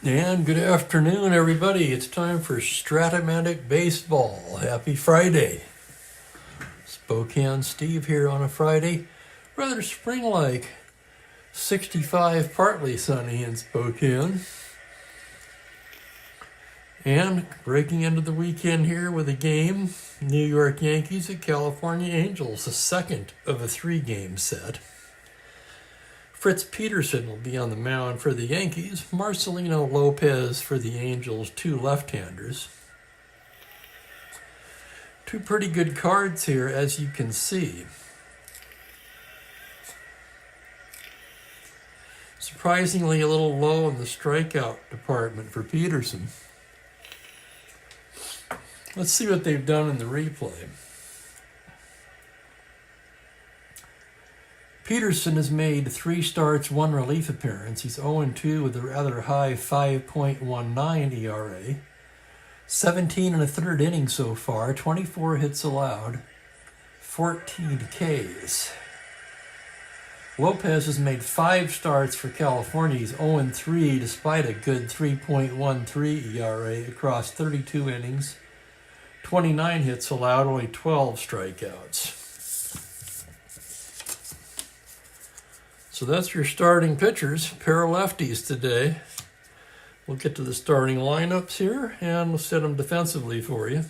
And good afternoon, everybody. It's time for Strat-O-Matic Baseball. Happy Friday. Spokane Steve here on a Friday. Rather spring-like. 65, partly sunny in Spokane. And breaking into the weekend here with a game. New York Yankees at California Angels, the second of a 3-game set. Fritz Peterson will be on the mound for the Yankees. Marcelino Lopez for the Angels, 2 left-handers. 2 pretty good cards here, as you can see. Surprisingly, a little low in the strikeout department for Peterson. Let's see what they've done in the replay. Peterson has made 3 starts, 1 relief appearance. He's 0-2 with a rather high 5.19 ERA. 17 and a third innings so far, 24 hits allowed, 14 Ks. Lopez has made 5 starts for California. He's 0-3 despite a good 3.13 ERA across 32 innings. 29 hits allowed, only 12 strikeouts. So that's your starting pitchers, pair of lefties today. We'll get to the starting lineups here, and we'll set them defensively for you.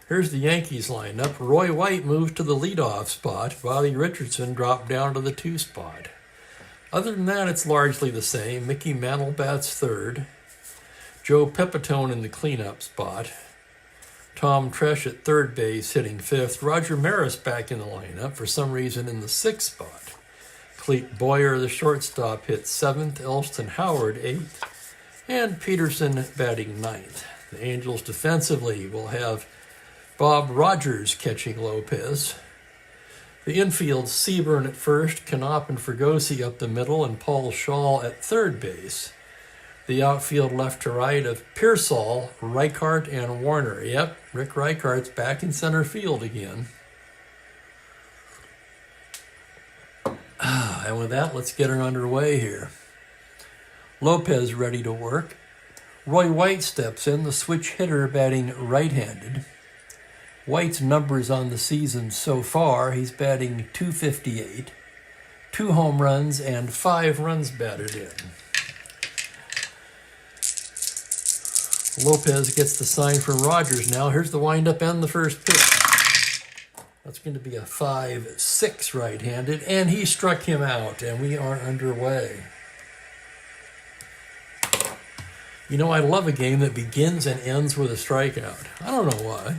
Here's the Yankees lineup. Roy White moved to the leadoff spot. Bobby Richardson dropped down to the 2 spot. Other than that, it's largely the same. Mickey Mantle bats third. Joe Pepitone in the cleanup spot. Tom Tresh at third base, hitting 5th. Roger Maris back in the lineup, for some reason in the 6th spot. Clete Boyer, the shortstop, hit 7th. Elston Howard, 8th. And Peterson batting 9th. The Angels defensively will have Bob Rogers catching Lopez. The infield, Seaburn at first, Knopp and Fregosi up the middle, and Paul Shaw at third base. The outfield left to right of Pearsall, Reichart, and Warner. Yep, Rick Reichardt's back in center field again. And with that, let's get her underway here. Lopez ready to work. Roy White steps in, the switch hitter batting right-handed. White's numbers on the season so far, he's batting .258, 2 home runs, and 5 runs batted in. Lopez gets the sign from Rogers now. Here's the windup and the first pitch. That's going to be a 5-6 right-handed, and he struck him out, and we are underway. You know, I love a game that begins and ends with a strikeout. I don't know why.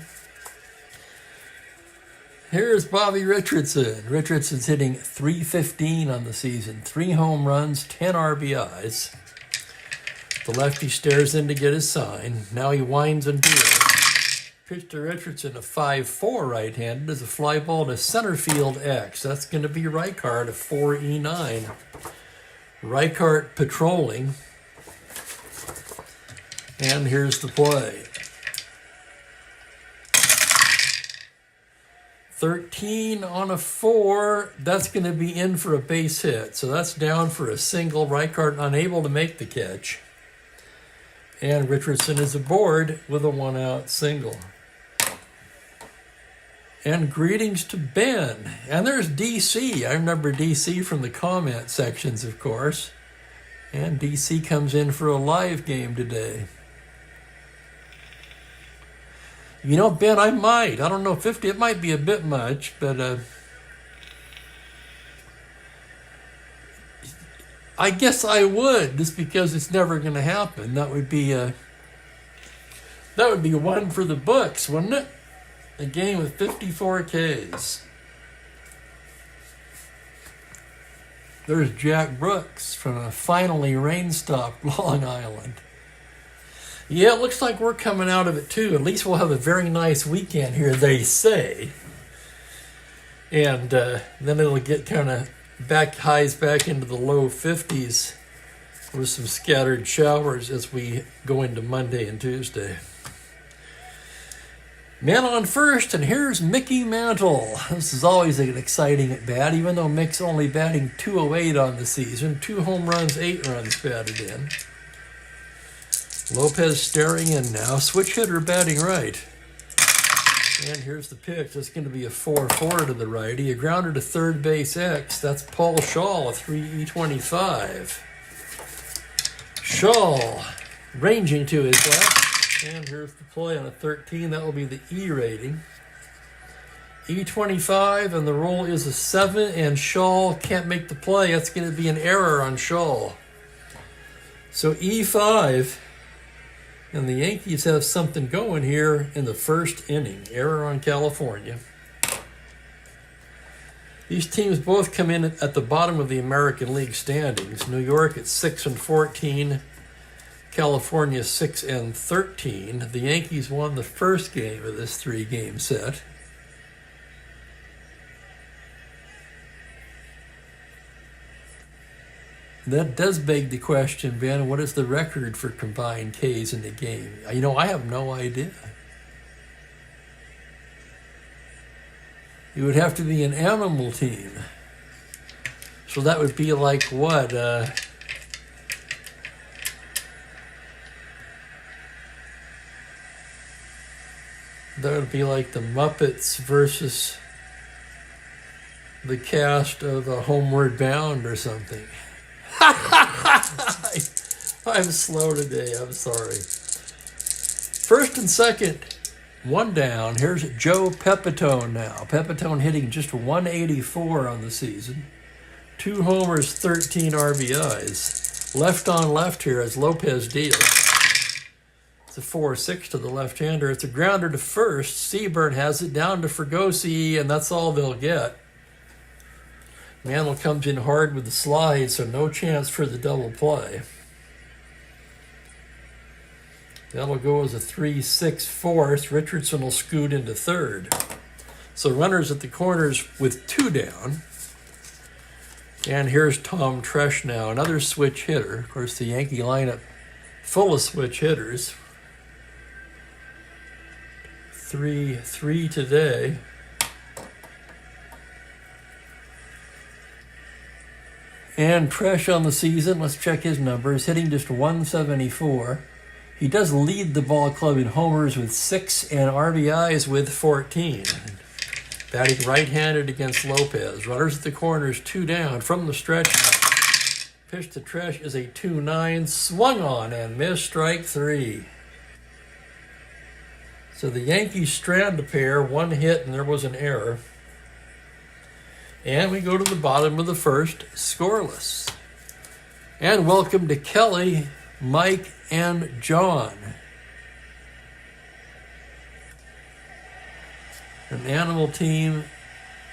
Here's Bobby Richardson. Richardson's hitting .315 on the season. 3 home runs, 10 RBIs. The lefty stares in to get his sign. Now he winds and deals. Pitch to Richardson, a 5-4 right-handed, is a fly ball to center field X. That's going to be Reichart, a 4-E9. Reichart patrolling. And here's the play. 13 on a 4. That's going to be in for a base hit. So that's down for a single. Reichart unable to make the catch. And Richardson is aboard with a 1-out single. And greetings to Ben. And there's DC. I remember DC from the comment sections, of course. And DC comes in for a live game today. You know, Ben, I don't know, 50, it might be a bit much, but I guess I would, just because it's never going to happen. That would be one for the books, wouldn't it? A game with 54 Ks. There's Jack Brooks from a finally rain-stopped Long Island. Yeah, it looks like we're coming out of it too. At least we'll have a very nice weekend here, they say. And then it'll get kind of highs back into the low 50s with some scattered showers as we go into Monday and Tuesday. Man on first, and here's Mickey Mantle. This is always an exciting at bat, even though Mick's only batting .208 on the season. 2 home runs, 8 runs batted in. Lopez staring in now. Switch hitter batting right. And here's the pitch. That's going to be a 4-4 to the righty. A grounder to third base X. That's Paul Shaw, a 3-E25. Shaw ranging to his left. And here's the play on a 13. That will be the E rating. E25, and the roll is a 7, and Shaw can't make the play. That's going to be an error on Shaw. So E5, and the Yankees have something going here in the first inning. Error on California. These teams both come in at the bottom of the American League standings. New York at 6-14. California 6-13. The Yankees won the first game of this 3-game set. That does beg the question, Ben, what is the record for combined Ks in the game? You know, I have no idea. It would have to be an animal team. So that would be like what? That would be like the Muppets versus the cast of Homeward Bound or something. I'm slow today, I'm sorry. First and second, one down. Here's Joe Pepitone now. Pepitone hitting just 184 on the season. 2 homers, 13 RBIs. Left on left here as Lopez deals. It's a 4-6 to the left-hander. It's a grounder to first. Seaburn has it down to Fregosi, and that's all they'll get. Mantle comes in hard with the slide, so no chance for the double play. That'll go as a 3-6 fourth. Richardson will scoot into third. So runners at the corners with 2 down. And here's Tom Tresh now, another switch hitter. Of course, the Yankee lineup full of switch hitters. 3 today. And Tresh on the season, let's check his numbers, hitting just 174. He does lead the ball club in homers with 6 and RBIs with 14. Batting right-handed against Lopez. Runners at the corners, 2 down from the stretch. Pitch to Tresh is a 2-9, swung on and missed, strike 3. So the Yankees strand a pair, 1 hit, and there was an error. And we go to the bottom of the first, scoreless. And welcome to Kelly, Mike, and John. An animal team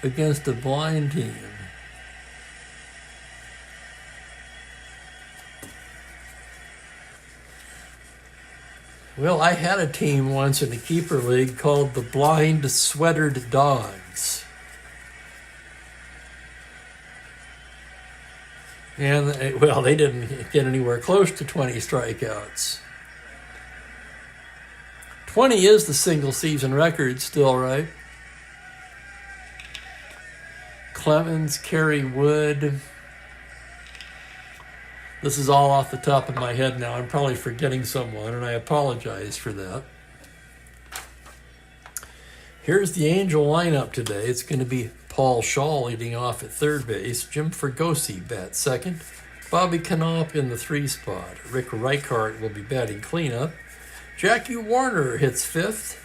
against a blind team. Well, I had a team once in a keeper league called the Blind Sweatered Dogs. And, well, they didn't get anywhere close to 20 strikeouts. 20 is the single-season record still, right? Clemens, Kerry Wood. This is all off the top of my head now. I'm probably forgetting someone, and I apologize for that. Here's the Angel lineup today. It's going to be Paul Shaw leading off at third base. Jim Fregosi bats second. Bobby Knopp in the 3 spot. Rick Reichart will be batting cleanup. Jackie Warner hits 5th.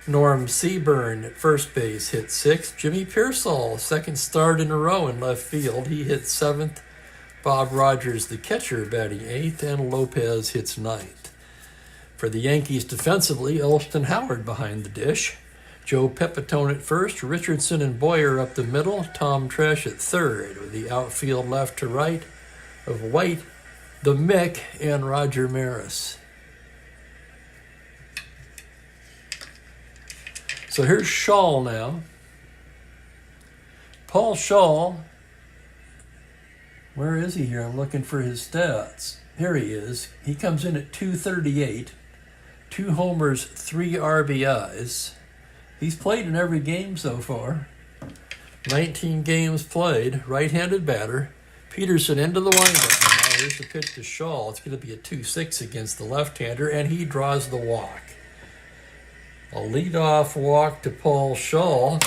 Norm Seaburn at first base hits 6th. Jimmy Pearsall, second start in a row in left field. He hits 7th. Bob Rogers, the catcher, batting 8th. And Lopez hits 9th. For the Yankees defensively, Elston Howard behind the dish. Joe Pepitone at first, Richardson and Boyer up the middle, Tom Tresh at third, with the outfield left to right of White, the Mick, and Roger Maris. So here's Shaw now. Paul Shaw, where is he here? I'm looking for his stats. Here he is. He comes in at 238, 2 homers, 3 RBIs. He's played in every game so far. 19 games played, right-handed batter. Peterson into the windup now. Here's the pitch to Shaw. It's going to be a 2-6 against the left-hander, and he draws the walk. A leadoff walk to Paul Shaw.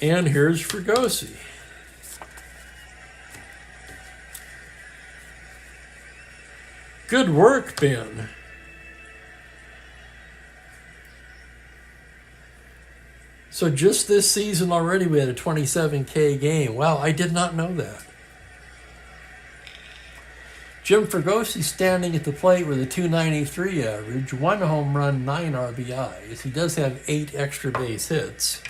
And here's Fregosi. Good work, Ben. So just this season already we had a 27K game. Wow, I did not know that. Jim Fregosi standing at the plate with a 293 average, 1 home run, 9 RBIs. He does have 8 extra base hits.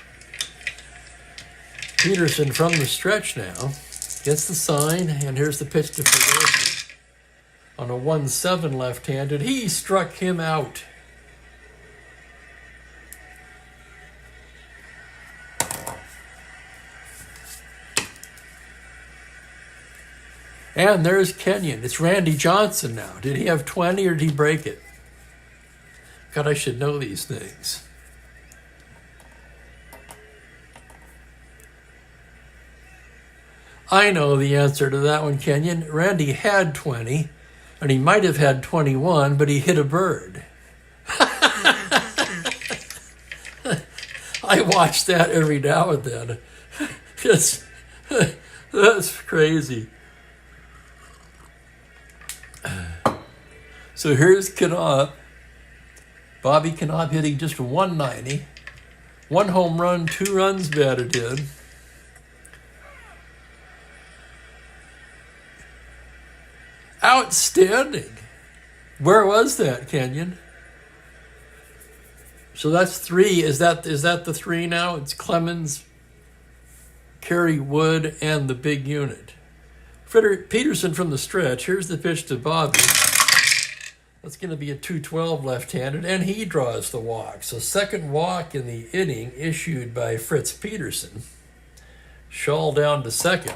Peterson from the stretch now. Gets the sign, and here's the pitch to Fregosi. On a 1-7 left-handed, he struck him out. And there's Kenyon. It's Randy Johnson now. Did he have 20 or did he break it? God, I should know these things. I know the answer to that one, Kenyon. Randy had 20, and he might have had 21, but he hit a bird. I watch that every now and then. That's crazy. So here's Knopp. Bobby Knopp hitting just 190. 1 home run, 2 runs batted in. Outstanding. Where was that, Kenyon? So that's 3. Is that the 3 now? It's Clemens, Kerry Wood, and the big unit. Frederick Peterson from the stretch. Here's the pitch to Bobby. That's going to be a 2-12 left-handed, and he draws the walk. So second walk in the inning issued by Fritz Peterson. Shaw down to second.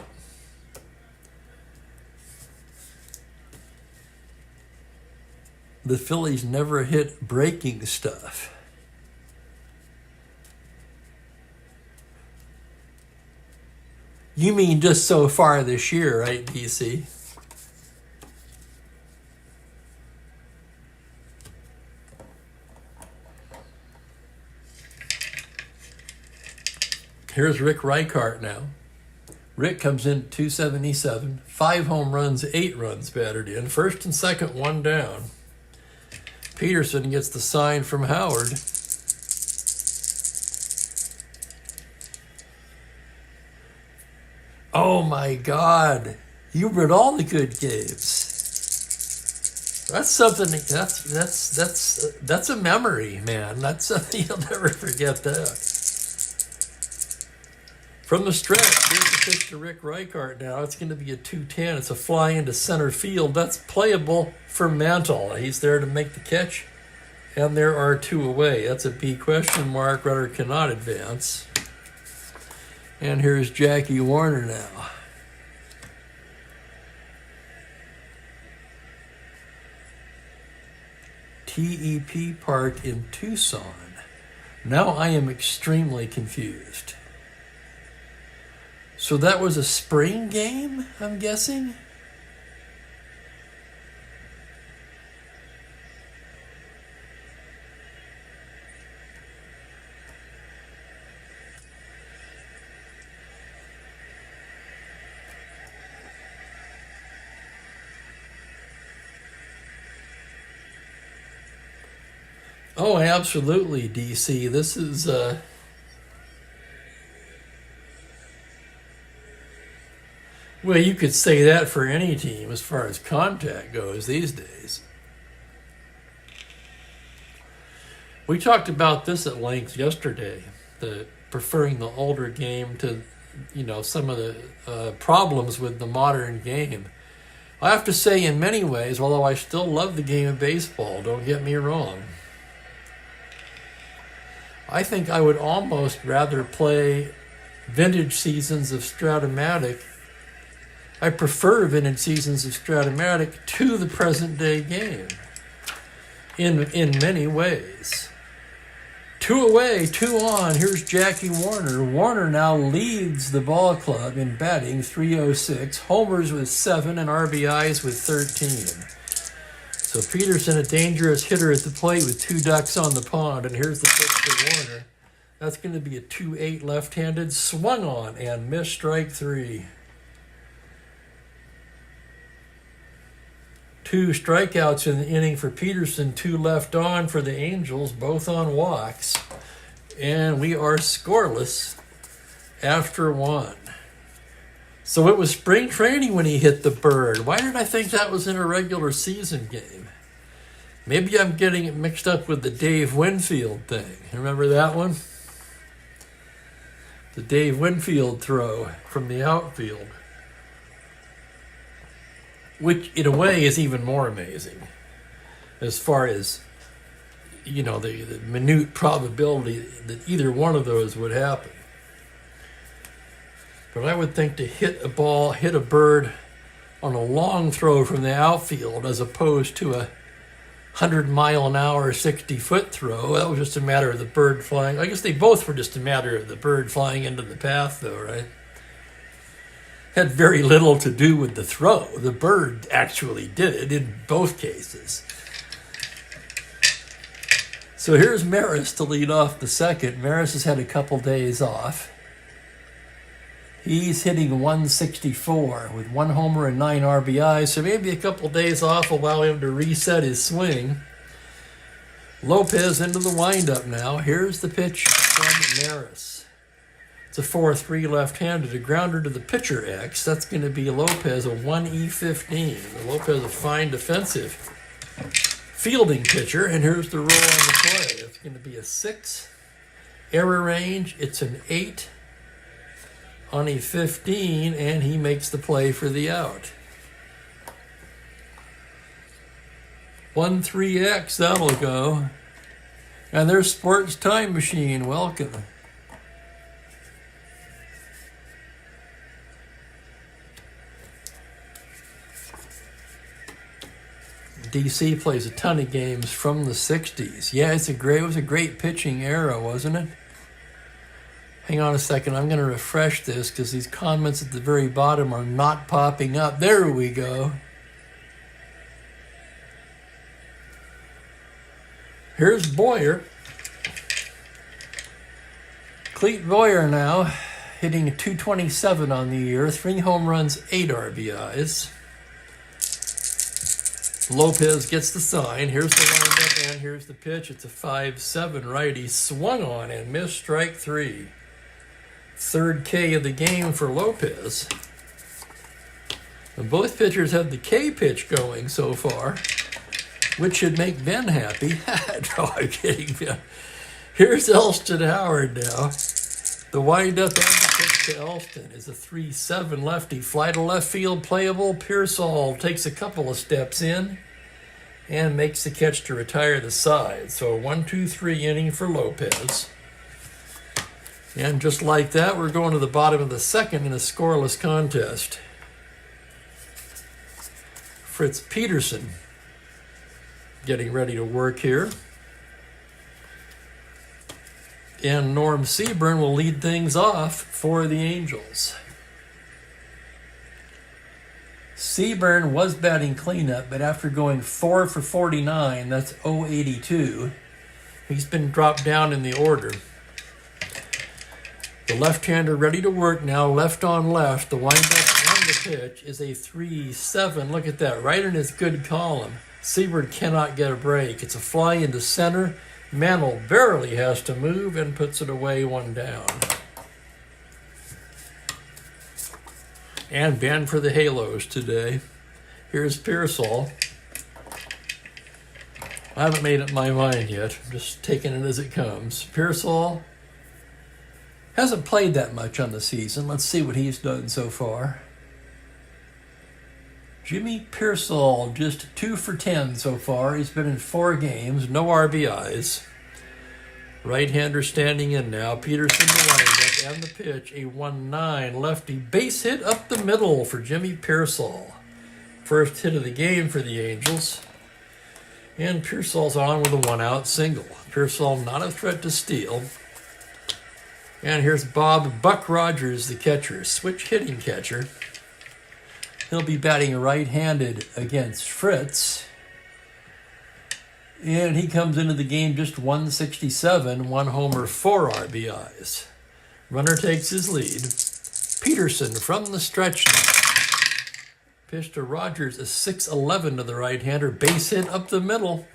The Phillies never hit breaking stuff. You mean just so far this year, right, DC? Here's Rick Reichart now. Rick comes in at 277, 5 home runs, 8 runs batted in. First and second, 1 down. Peterson gets the sign from Howard. Oh my God. You read all the good games. That's something, that's a memory, man. That's something you'll never forget that. From the stretch, here's the pitch to Rick Reichart now. It's going to be a 2-10. It's a fly into center field. That's playable for Mantle. He's there to make the catch. And there are 2 away. That's a B question mark. Runner cannot advance. And here's Jackie Warner now. TEP Park in Tucson. Now I am extremely confused. So that was a spring game, I'm guessing? Oh, absolutely, DC. This is... Well, you could say that for any team as far as contact goes these days. We talked about this at length yesterday, preferring the older game to, some of the problems with the modern game. I have to say, in many ways, although I still love the game of baseball, don't get me wrong, I think I would almost rather play vintage seasons of Strat-O-Matic. I prefer vintage seasons of Strat-O-Matic to the present day game in many ways. 2 away, 2 on. Here's Jackie Warner. Warner now leads the ball club in batting, 306. Homers with 7 and RBIs with 13. So Peterson, a dangerous hitter at the plate with 2 ducks on the pond. And here's the pitch for Warner. That's going to be a 2-8 left-handed, swung on and missed, strike 3. 2 strikeouts in the inning for Peterson, 2 left on for the Angels, both on walks. And we are scoreless after 1. So it was spring training when he hit the bird. Why did I think that was in a regular season game? Maybe I'm getting it mixed up with the Dave Winfield thing. Remember that one? The Dave Winfield throw from the outfield. Which, in a way, is even more amazing. As far as, you know, the minute probability that either one of those would happen. But I would think to hit a bird on a long throw from the outfield as opposed to a 100-mile-an-hour, 60-foot throw, that was just a matter of the bird flying. I guess they both were just a matter of the bird flying into the path, though, right? Had very little to do with the throw. The bird actually did it in both cases. So here's Maris to lead off the second. Maris has had a couple days off. He's hitting 164 with 1 homer and 9 RBIs, so maybe a couple days off will allow him to reset his swing. Lopez into the windup now. Here's the pitch from Maris. It's a 4-3 left-handed, a grounder to the pitcher X. That's going to be Lopez, a 1E15. Lopez, a fine defensive fielding pitcher, and here's the roll on the play. It's going to be a 6. Error range, it's an 8 on a 15, and he makes the play for the out. 1-3X, that'll go. And there's Sports Time Machine, welcome. DC plays a ton of games from the 60s. Yeah, it was a great pitching era, wasn't it? Hang on a second, I'm going to refresh this because these comments at the very bottom are not popping up. There we go. Here's Boyer. Clete Boyer now, hitting a 227 on the year, 3 home runs, 8 RBIs. Lopez gets the sign. Here's the windup and here's the pitch. It's a 5-7 righty, swung on and missed, strike 3. 3rd K of the game for Lopez. And both pitchers have the K pitch going so far, which should make Ben happy. No, I'm kidding, Ben. Here's Elston Howard now. The windup and the pitch to Elston is a 3-7 lefty. Fly to left field, playable. Pearsall takes a couple of steps in and makes the catch to retire the side. So a 1-2-3 inning for Lopez. And just like that, we're going to the bottom of the second in a scoreless contest. Fritz Peterson getting ready to work here. And Norm Seaburn will lead things off for the Angels. Seaburn was batting cleanup, but after going 4 for 49, that's 082, he's been dropped down in the order. The left-hander ready to work now, left on left. The windup and the pitch is a 3-7. Look at that, right in his good column. Seaburn cannot get a break. It's a fly into center. Mantle barely has to move and puts it away, 1 down. And banned for the Halos today. Here's Pearsall. I haven't made up my mind yet. I'm just taking it as it comes. Pearsall hasn't played that much on the season. Let's see what he's done so far. Jimmy Pearsall, just 2 for 10 so far. He's been in 4 games, no RBIs. Right-hander standing in now. Peterson the windup and the pitch, a 1-9 lefty. Base hit up the middle for Jimmy Pearsall. First hit of the game for the Angels. And Pearsall's on with a 1-out single. Pearsall not a threat to steal. And here's Bob Buck Rogers, the catcher, switch hitting catcher. He'll be batting right-handed against Fritz. And he comes into the game just 167, 1 homer, 4 RBIs. Runner takes his lead. Peterson from the stretch now. Pitch to Rogers, a 6-11 to the right-hander. Base hit up the middle.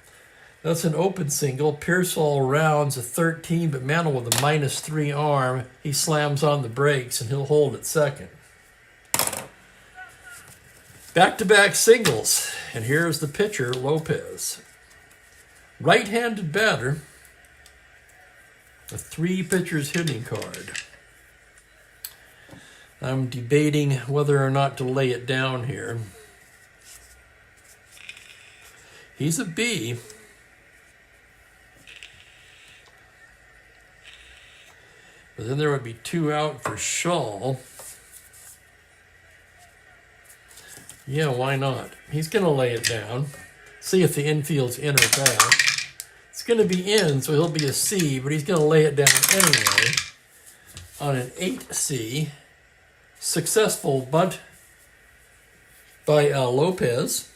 That's an open single. Pearsall rounds a 13, but Mantle with a -3 arm. He slams on the brakes, and he'll hold at second. Back-to-back singles. And here's the pitcher, Lopez. Right-handed batter. A 3 pitchers hitting card. I'm debating whether or not to lay it down here. He's a B. But then there would be 2 out for Shaw. Yeah, why not? He's going to lay it down. See if the infield's in or back. It's going to be in, so he'll be a C, but he's going to lay it down anyway on an 8C. Successful bunt by Lopez,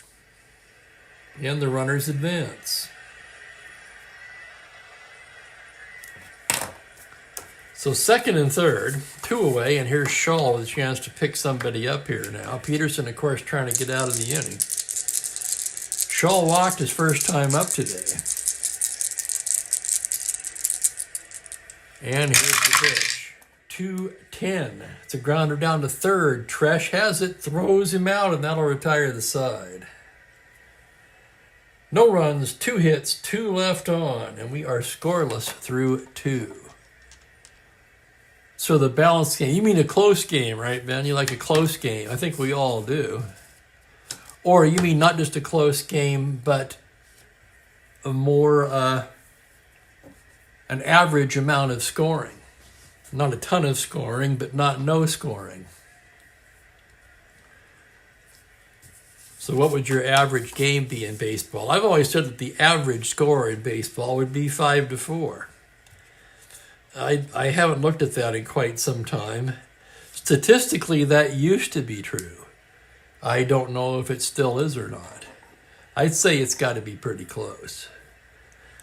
and the runners advance. So second and third, 2 away, and here's Shaw with a chance to pick somebody up here now. Peterson, of course, trying to get out of the inning. Shaw walked his first time up today. And here's the pitch. 2-10. It's a grounder down to third. Tresh has it, throws him out, and that'll retire the side. No runs, 2 hits, 2 left on, and we are scoreless through 2. So the balanced game, you mean a close game, right, Ben? You like a close game. I think we all do. Or you mean not just a close game, but a more, an average amount of scoring. Not a ton of scoring, but not no scoring. So what would your average game be in baseball? I've always said that the average score in baseball would be 5-4. I haven't looked at that in quite some time. Statistically, that used to be true. I don't know if it still is or not. I'd say it's got to be pretty close.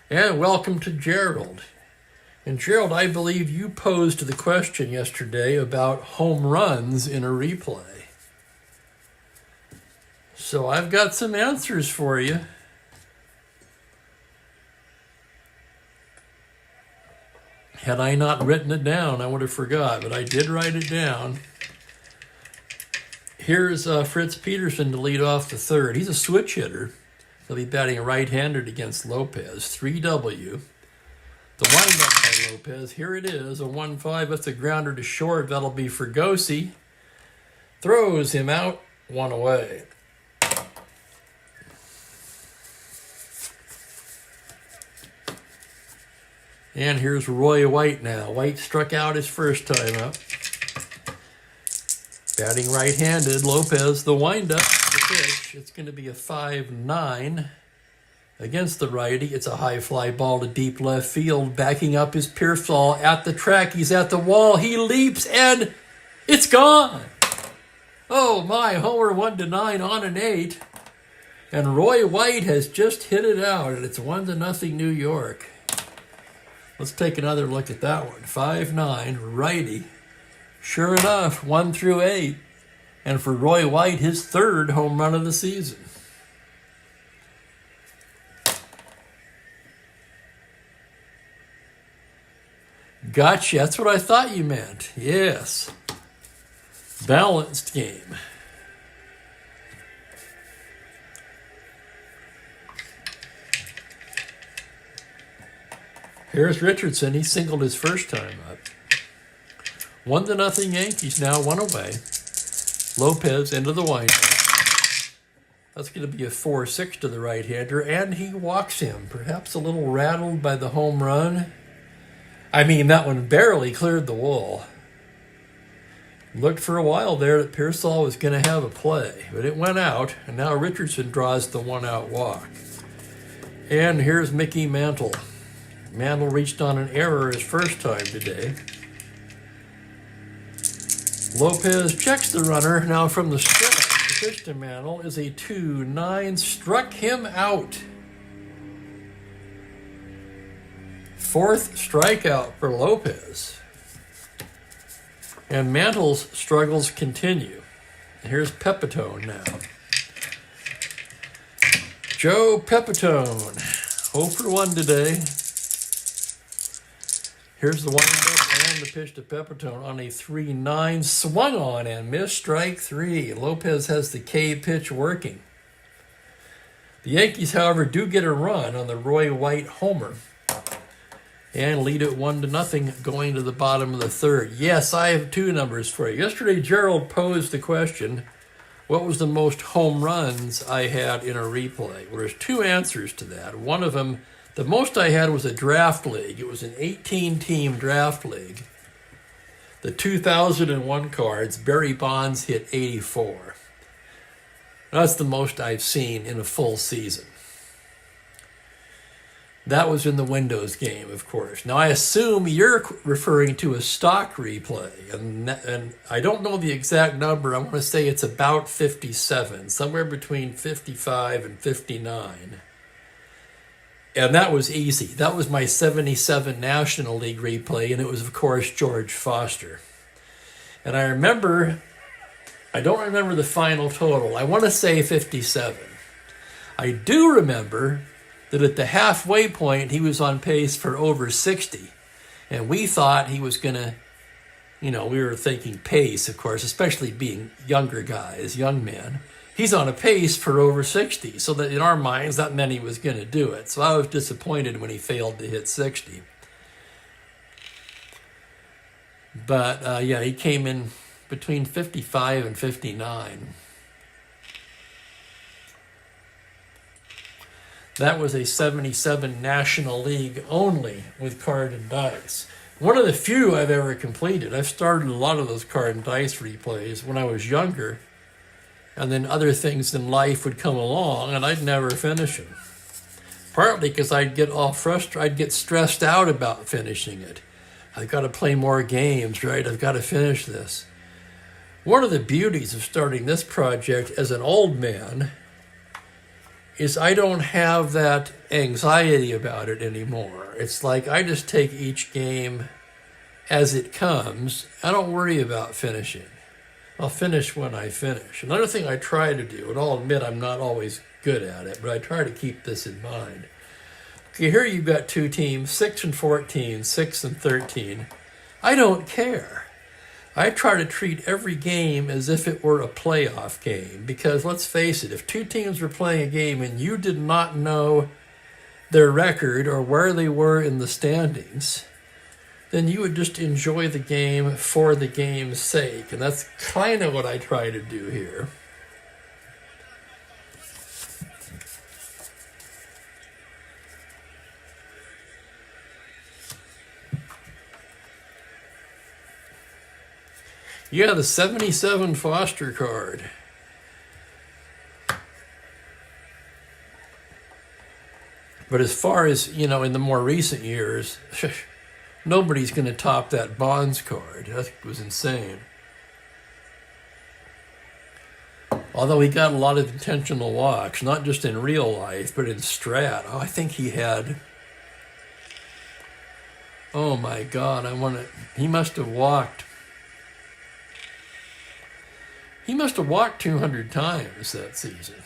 And welcome to Gerald. And Gerald, I believe you posed the question yesterday about home runs in a replay. So I've got some answers for you. Had I not written it down, I would have forgot, but I did write it down. Here's Fritz Peterson to lead off the third. He's a switch hitter. He'll be batting right-handed against Lopez. 3W. The windup by Lopez, here it is, a 1-5, that's a grounder to short, that'll be for Gosi. Throws him out, 1 away. And here's Roy White now. White struck out his first time up. Batting right-handed, Lopez, the windup, the pitch. It's going to be a 5-9. Against the righty, it's a high fly ball to deep left field. Backing up is Pearsall at the track. He's at the wall. He leaps, and it's gone. Oh, my. Homer 1-9 on an 8. And Roy White has just hit it out, and it's 1-0 New York. Let's take another look at that one. 5-9, righty. Sure enough, 1 through 8. And for Roy White, his 3rd home run of the season. Gotcha. That's what I thought you meant. Yes. Balanced game. Here's Richardson. He singled his first time up. 1-0 Yankees now, 1 away. Lopez into the windup. That's going to be a 4-6 to the right-hander, and he walks him. Perhaps a little rattled by the home run. I mean, that one barely cleared the wall. Looked for a while there that Pearsall was going to have a play, but it went out, and now Richardson draws the 1-out walk. And here's Mickey Mantle. Mantle reached on an error his first time today. Lopez checks the runner. Now from the stretch, the pitch to Mantle is a 2-9. Struck him out. Fourth strikeout for Lopez. And Mantle's struggles continue. Here's Pepitone now. Joe Pepitone, 0 for 1 today. Here's the windup and the pitch to Pepitone on a 3-9. Swung on and missed, strike 3. Lopez has the K pitch working. The Yankees, however, do get a run on the Roy White homer and lead it 1-0 going to the bottom of the third. Yes, I have two numbers for you. Yesterday, Gerald posed the question, what was the most home runs I had in a replay? Well, there's two answers to that. One of them, the most I had was a draft league. It was an 18-team draft league. The 2001 cards, Barry Bonds hit 84. That's the most I've seen in a full season. That was in the Windows game, of course. Now, I assume you're referring to a stock replay, and I don't know the exact number. I want to say it's about 57, somewhere between 55 and 59. And that was easy. That was my 77 National League replay, and it was, of course, George Foster. And I don't remember the final total. I want to say 57. I do remember that at the halfway point, he was on pace for over 60. And we thought he was going to, we were thinking pace, of course, especially being younger guys, young men. He's on a pace for over 60. So that in our minds, that meant he was going to do it. So I was disappointed when he failed to hit 60. But, he came in between 55 and 59. That was a 77 National League only with card and dice. One of the few I've ever completed. I've started a lot of those card and dice replays when I was younger, and then other things in life would come along, and I'd never finish them. Partly because I'd get all frustrated, I'd get stressed out about finishing it. I've got to play more games, right? I've got to finish this. One of the beauties of starting this project as an old man is I don't have that anxiety about it anymore. It's like I just take each game as it comes. I don't worry about finishing. I'll finish when I finish. Another thing I try to do, and I'll admit I'm not always good at it, but I try to keep this in mind. Okay, here you've got two teams, 6 and 14, 6 and 13. I don't care. I try to treat every game as if it were a playoff game, because let's face it, if two teams were playing a game and you did not know their record or where they were in the standings, then you would just enjoy the game for the game's sake. And that's kind of what I try to do here. Yeah, the 77 Foster card. But as far as, in the more recent years, nobody's going to top that Bonds card. That was insane. Although he got a lot of intentional walks, not just in real life, but in Strat. I think he had... Oh my God, he must have walked... He must have walked 200 times that season.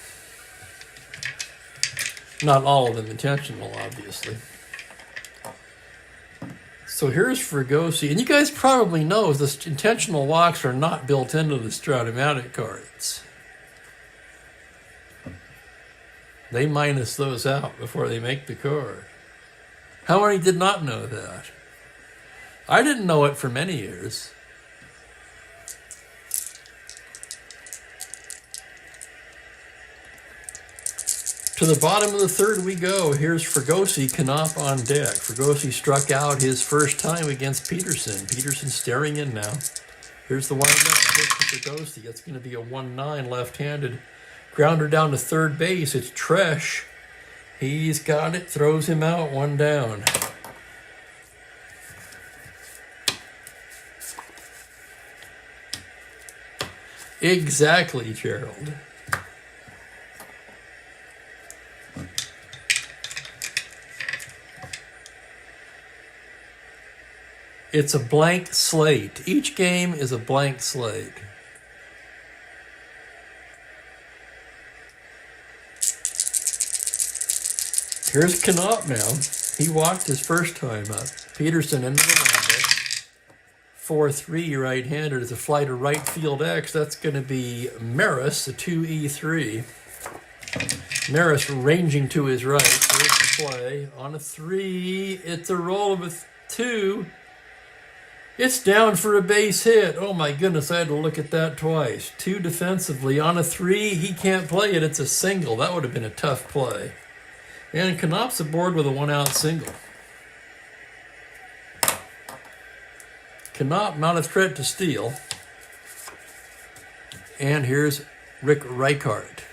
Not all of them intentional, obviously. So here's Fregosi. And you guys probably know the intentional walks are not built into the Strat-O-Matic cards. They minus those out before they make the card. How many did not know that? I didn't know it for many years. To the bottom of the third we go. Here's Fregosi, Knopf on deck. Fregosi struck out his first time against Peterson. Peterson staring in now. Here's the windup pitch to Fregosi. It's going to be a 1-9 left-handed. Grounder down to third base. It's Tresh. He's got it, throws him out, one down. Exactly, Gerald. It's a blank slate. Each game is a blank slate. Here's Knop now. He walked his first time up. Peterson into the window. 4-3 right-handed is a fly to right field X. That's going to be Maris, a 2E3. Maris ranging to his right. Here's the play. On a 3, it's a roll of a 2. It's down for a base hit. Oh my goodness, I had to look at that twice. 2 defensively. On a 3, he can't play it. It's a single. That would have been a tough play. And Knop's aboard with a 1-out single. Knop not a threat to steal. And here's Rick Reichart.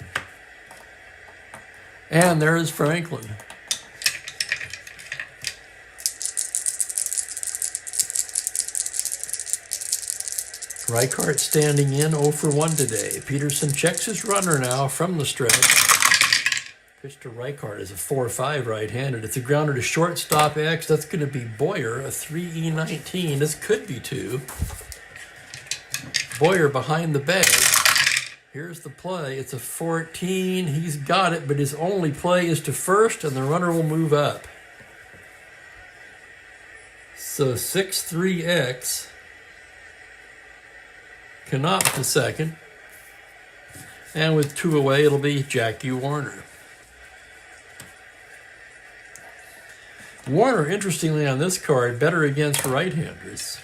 And there's Franklin. Reichart standing in 0 for 1 today. Peterson checks his runner now from the stretch. Pitch to Reichart is a 4-5 right-handed. It's a grounder to shortstop X. That's going to be Boyer, a 3E19. This could be 2. Boyer behind the bag. Here's the play. It's a 14. He's got it, but his only play is to first, and the runner will move up. So 6-3X. Knop to second. And with 2 away, it'll be Jackie Warner. Warner, interestingly on this card, better against right-handers.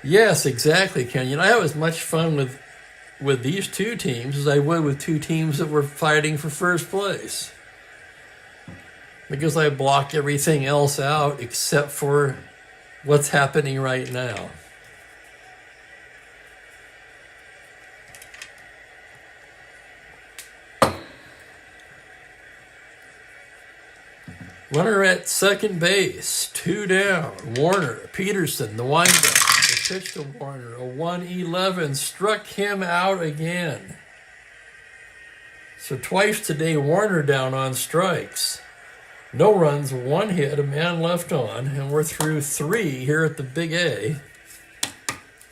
Yes, exactly, Ken. You know, I have as much fun with these 2 teams as I would with 2 teams that were fighting for first place. Because I block everything else out except for what's happening right now. Runner at second base, 2 down. Warner, Peterson, the windup. The pitch to Warner, a 1-11, struck him out again. So twice today, Warner down on strikes. No runs, 1 hit, a man left on, and we're through 3 here at the Big A.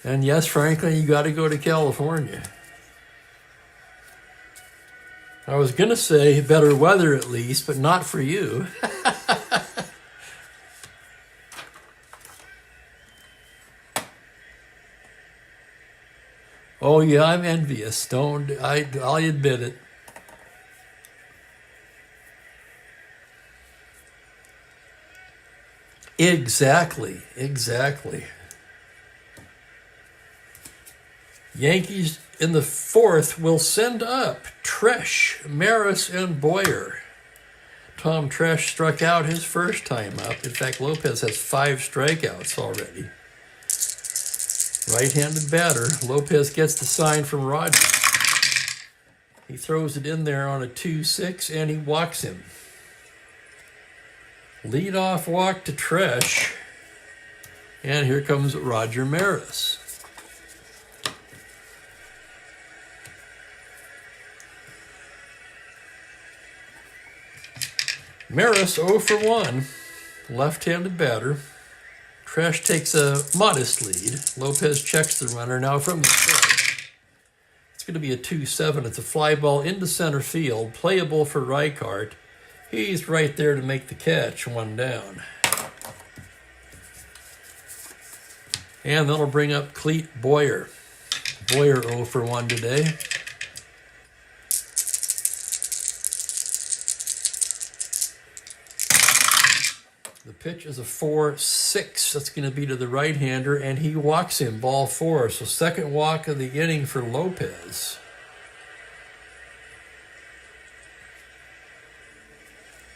And yes, frankly, you got to go to California. I was going to say better weather at least, but not for you. Oh yeah, I'm envious. I'll admit it. Exactly. Yankees in the 4th will send up Tresh, Maris, and Boyer. Tom Tresh struck out his first time up. In fact, Lopez has 5 strikeouts already. Right-handed batter. Lopez gets the sign from Rogers. He throws it in there on a 2-6, and he walks him. Leadoff walk to Tresh. And here comes Roger Maris. Maris 0 for 1, left-handed batter. Tresh takes a modest lead. Lopez checks the runner now from the stretch. It's going to be a 2-7. It's a fly ball into center field, playable for Reichart. He's right there to make the catch, 1 down. And that'll bring up Cleet Boyer. Boyer 0 for 1 today. The pitch is a 4-6. That's going to be to the right-hander, and he walks him, ball 4. So second walk of the inning for Lopez.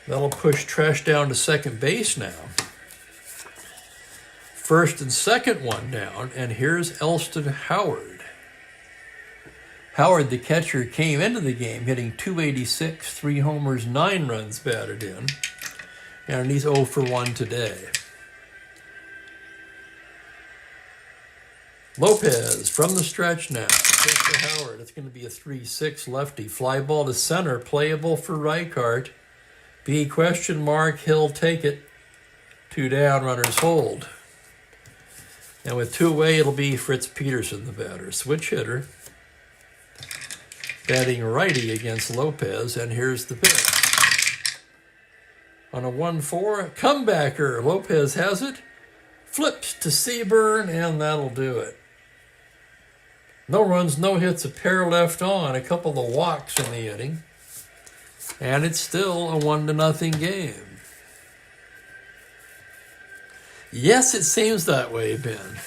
That'll push Tresh down to second base now. First and second 1 down, and here's Elston Howard. Howard, the catcher, came into the game hitting .286, 3 homers, 9 runs batted in. And he's 0 for 1 today. Lopez from the stretch now. Pitch to Howard. It's going to be a 3-6 lefty. Fly ball to center. Playable for Reichart. B question mark. He'll take it. 2 down. Runners hold. And with 2 away, it'll be Fritz Peterson, the batter. Switch hitter. Batting righty against Lopez. And here's the pitch. On a 1-4, comebacker. Lopez has it. Flips to Seaburn, and that'll do it. No runs, no hits, a pair left on, a couple of walks in the inning. And it's still a 1-0 game. Yes, it seems that way, Ben.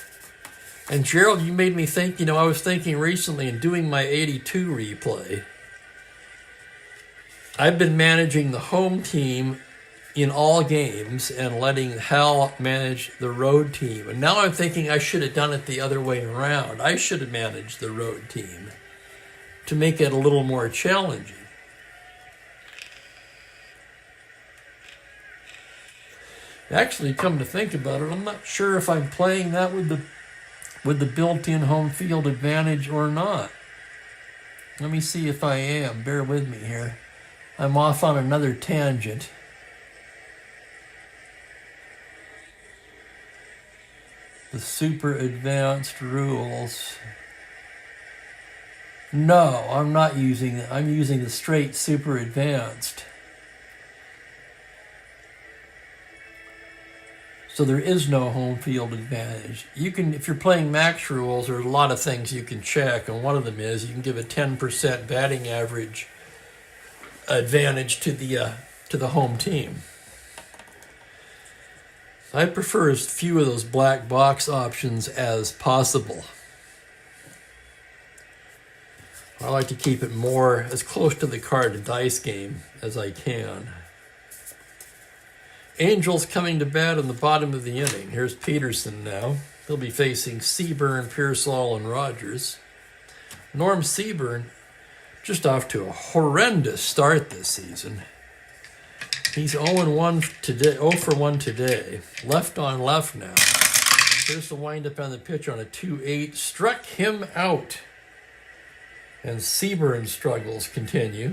And Gerald, you made me think, I was thinking recently in doing my 82 replay, I've been managing the home team in all games and letting Hal manage the road team. And now I'm thinking I should have done it the other way around. I should have managed the road team to make it a little more challenging. Actually, come to think about it, I'm not sure if I'm playing that with the built-in home field advantage or not. Let me see if I am. Bear with me here. I'm off on another tangent. The super advanced rules. No, I'm not using it. I'm using the straight super advanced. So there is no home field advantage. You can, if you're playing max rules, there's a lot of things you can check, and one of them is you can give a 10% batting average advantage to the home team. I prefer as few of those black box options as possible. I like to keep it more as close to the card and dice game as I can. Angels coming to bat in the bottom of the inning. Here's Peterson now. He'll be facing Seaburn, Pearsall, and Rogers. Norm Seaburn just off to a horrendous start this season. He's 0-1 today, 0 for 1 today. Left on left now. Here's the windup on the pitch on a 2-8. Struck him out. And Seaburn's struggles continue.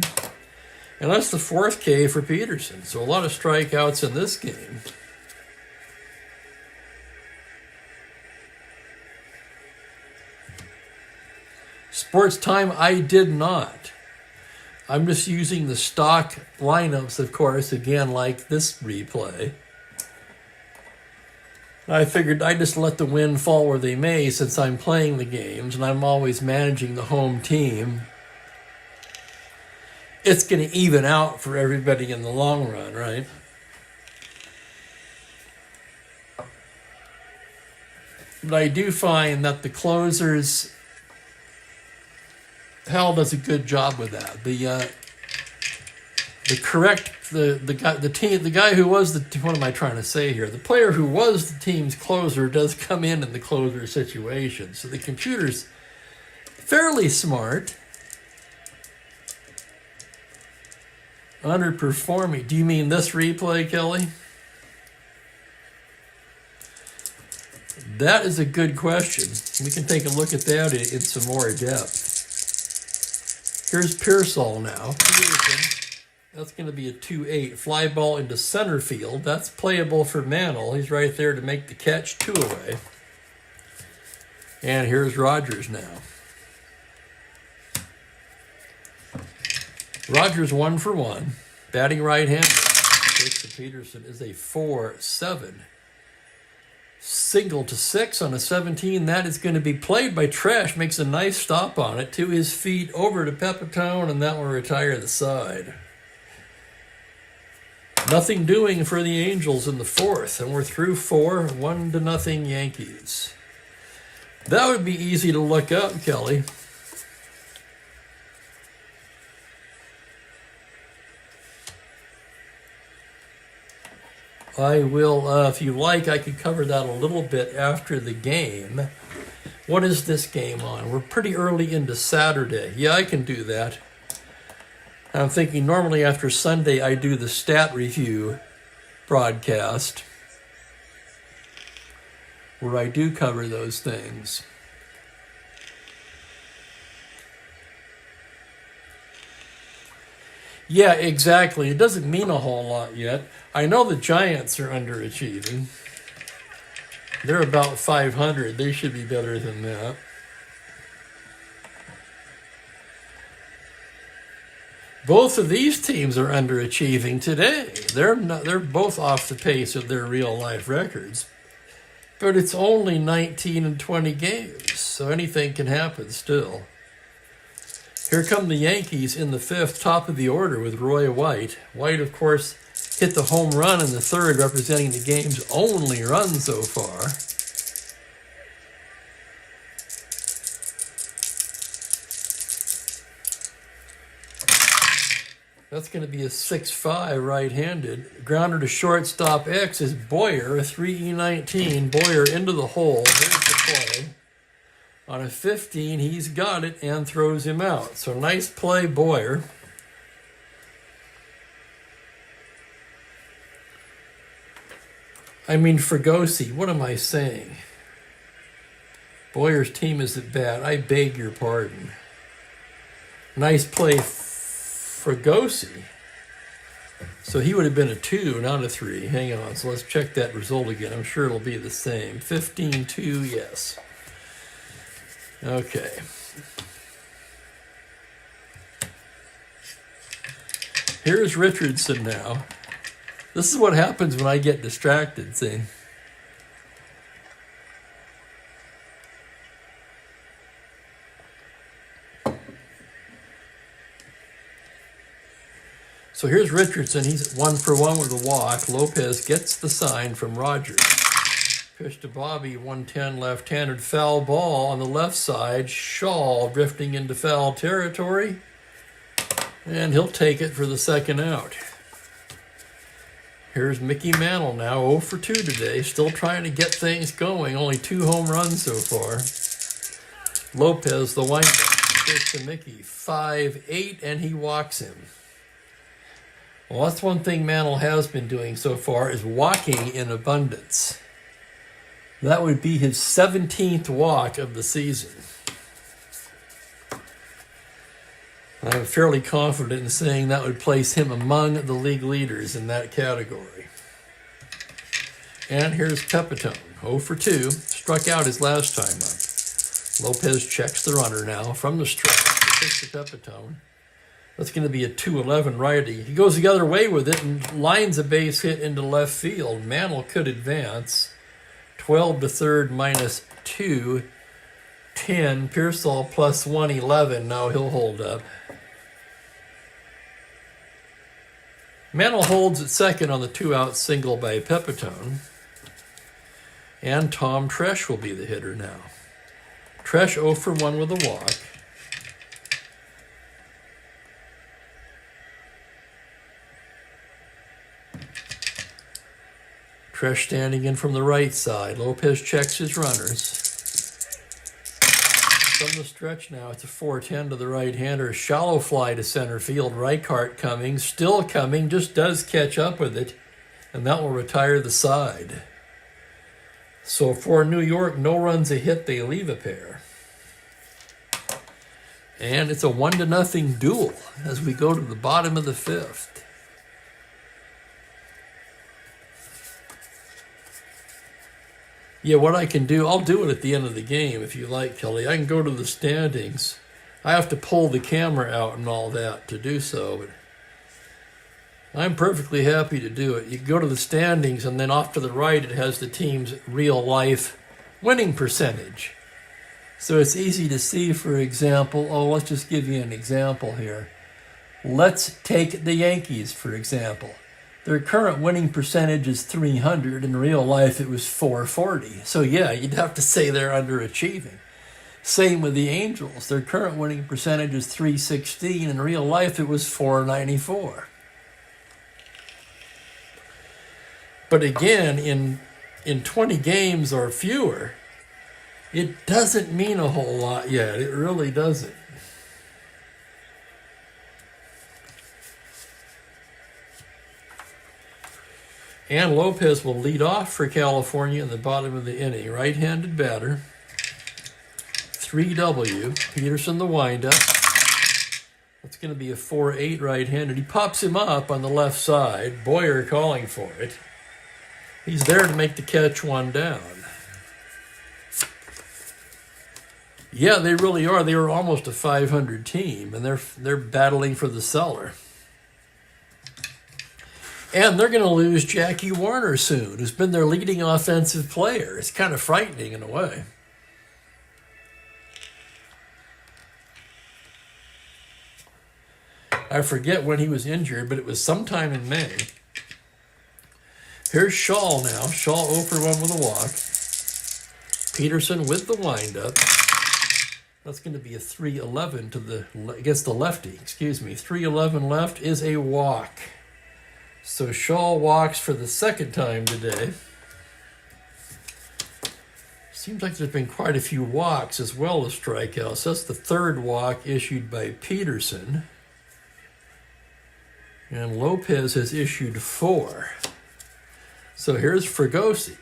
And that's the 4th K for Peterson. So a lot of strikeouts in this game. Sports time, I did not. I'm just using the stock lineups, of course, again, like this replay. I figured I'd just let the wind fall where they may since I'm playing the games and I'm always managing the home team. It's going to even out for everybody in the long run, right? But I do find that the closers, Hal does a good job with that. The guy who was what am I trying to say here? The player who was the team's closer does come in the closer situation. So the computer's fairly smart. Underperforming. Do you mean this replay, Kelly? That is a good question. We can take a look at that in some more depth. Here's Pearsall now. That's going to be a 2-8. Fly ball into center field. That's playable for Mantle. He's right there to make the catch, 2 away. And here's Rogers now. Rogers 1 for 1. Batting right-handed. Pitch to Peterson is a 4-7. Single to 6 on a 17. That is going to be played by Trash. Makes a nice stop on it. To his feet over to Pepitone, and that will retire the side. Nothing doing for the Angels in the 4th, and we're through 4, 1-0 Yankees. That would be easy to look up, Kelly. I will, if you like, I could cover that a little bit after the game. What is this game on? We're pretty early into Saturday. Yeah, I can do that. I'm thinking normally after Sunday I do the stat review broadcast where I do cover those things. Yeah, exactly. It doesn't mean a whole lot yet. I know the Giants are underachieving. They're about 500. They should be better than that. Both of these teams are underachieving today. They're both off the pace of their real-life records. But it's only 19 and 20 games, so anything can happen still. Here come the Yankees in the fifth, top of the order with Roy White. White, of course, hit the home run in the third, representing the game's only run so far. That's going to be a 6-5 right-handed. Grounder to shortstop X is Boyer, a 3E19. Boyer into the hole. There's the play. On a 15, he's got it and throws him out. So nice play, Boyer. I mean, Fregosi, what am I saying? Boyer's team is at bat. I beg your pardon. Nice play, Fregosi. So he would have been a 2, not a 3. Hang on, so let's check that result again. I'm sure it'll be the same. 15-2, yes. Okay. Here's Richardson now. This is what happens when I get distracted, see? So here's Richardson. He's 1-for-1 with a walk. Lopez gets the sign from Rogers. Pitch to Bobby, 110 left-handed foul ball on the left side. Shaw drifting into foul territory. And he'll take it for the second out. Here's Mickey Mantle now, 0 for 2 today. Still trying to get things going. Only 2 home runs so far. Lopez, the windup. Pitch to Mickey, 5-8, and he walks him. Well, that's one thing Mantle has been doing so far, is walking in abundance. That would be his 17th walk of the season. I'm fairly confident in saying that would place him among the league leaders in that category. And here's Pepitone, 0 for 2, struck out his last time up. Lopez checks the runner now from the stretch to pitch to Pepitone. That's going to be a 2-11 righty. He goes the other way with it and lines a base hit into left field. Mantle could advance. 12 to third minus 2, 10. Pearsall plus 1, 11. Now he'll hold up. Mantle holds at second on the 2-out single by Pepitone. And Tom Tresh will be the hitter now. Tresh 0 for 1 with a walk. Tresh standing in from the right side. Lopez checks his runners. From the stretch now, it's a 4-10 to the right-hander. Shallow fly to center field. Reichart coming, still coming, just does catch up with it, and that will retire the side. So for New York, no runs a hit, they leave a pair. And it's a 1-0 duel as we go to the bottom of the fifth. Yeah, what I can do, I'll do it at the end of the game if you like, Kelly. I can go to the standings. I have to pull the camera out and all that to do so, but I'm perfectly happy to do it. You go to the standings, and then off to the right, it has the team's real-life winning percentage. So it's easy to see, for example, let's just give you an example here. Let's take the Yankees, for example. Their current winning percentage is 300. In real life, it was 440. So yeah, you'd have to say they're underachieving. Same with the Angels. Their current winning percentage is 316. In real life, it was 494. But again, in 20 games or fewer, It doesn't mean a whole lot yet. It really doesn't. And Lopez will lead off for California in the bottom of the inning. Right-handed batter. 3W. Peterson the windup. That's going to be a 4-8 right-handed. He pops him up on the left side. Boyer calling for it. He's there to make the catch, one down. Yeah, they really are. They were almost a 500 team, and they're battling for the cellar. And they're going to lose Jackie Warner soon, who's been their leading offensive player. It's kind of frightening in a way. I forget when he was injured, but it was sometime in May. Here's Shaw now. Shaw 0 for 1 with a walk. Peterson with the windup. That's going to be a 3-11 against the lefty. 3-11 left is a walk. So Shaw walks for the second time today. Seems like there's been quite a few walks as well as strikeouts. That's the third walk issued by Peterson. And Lopez has issued 4. So here's Fregosi.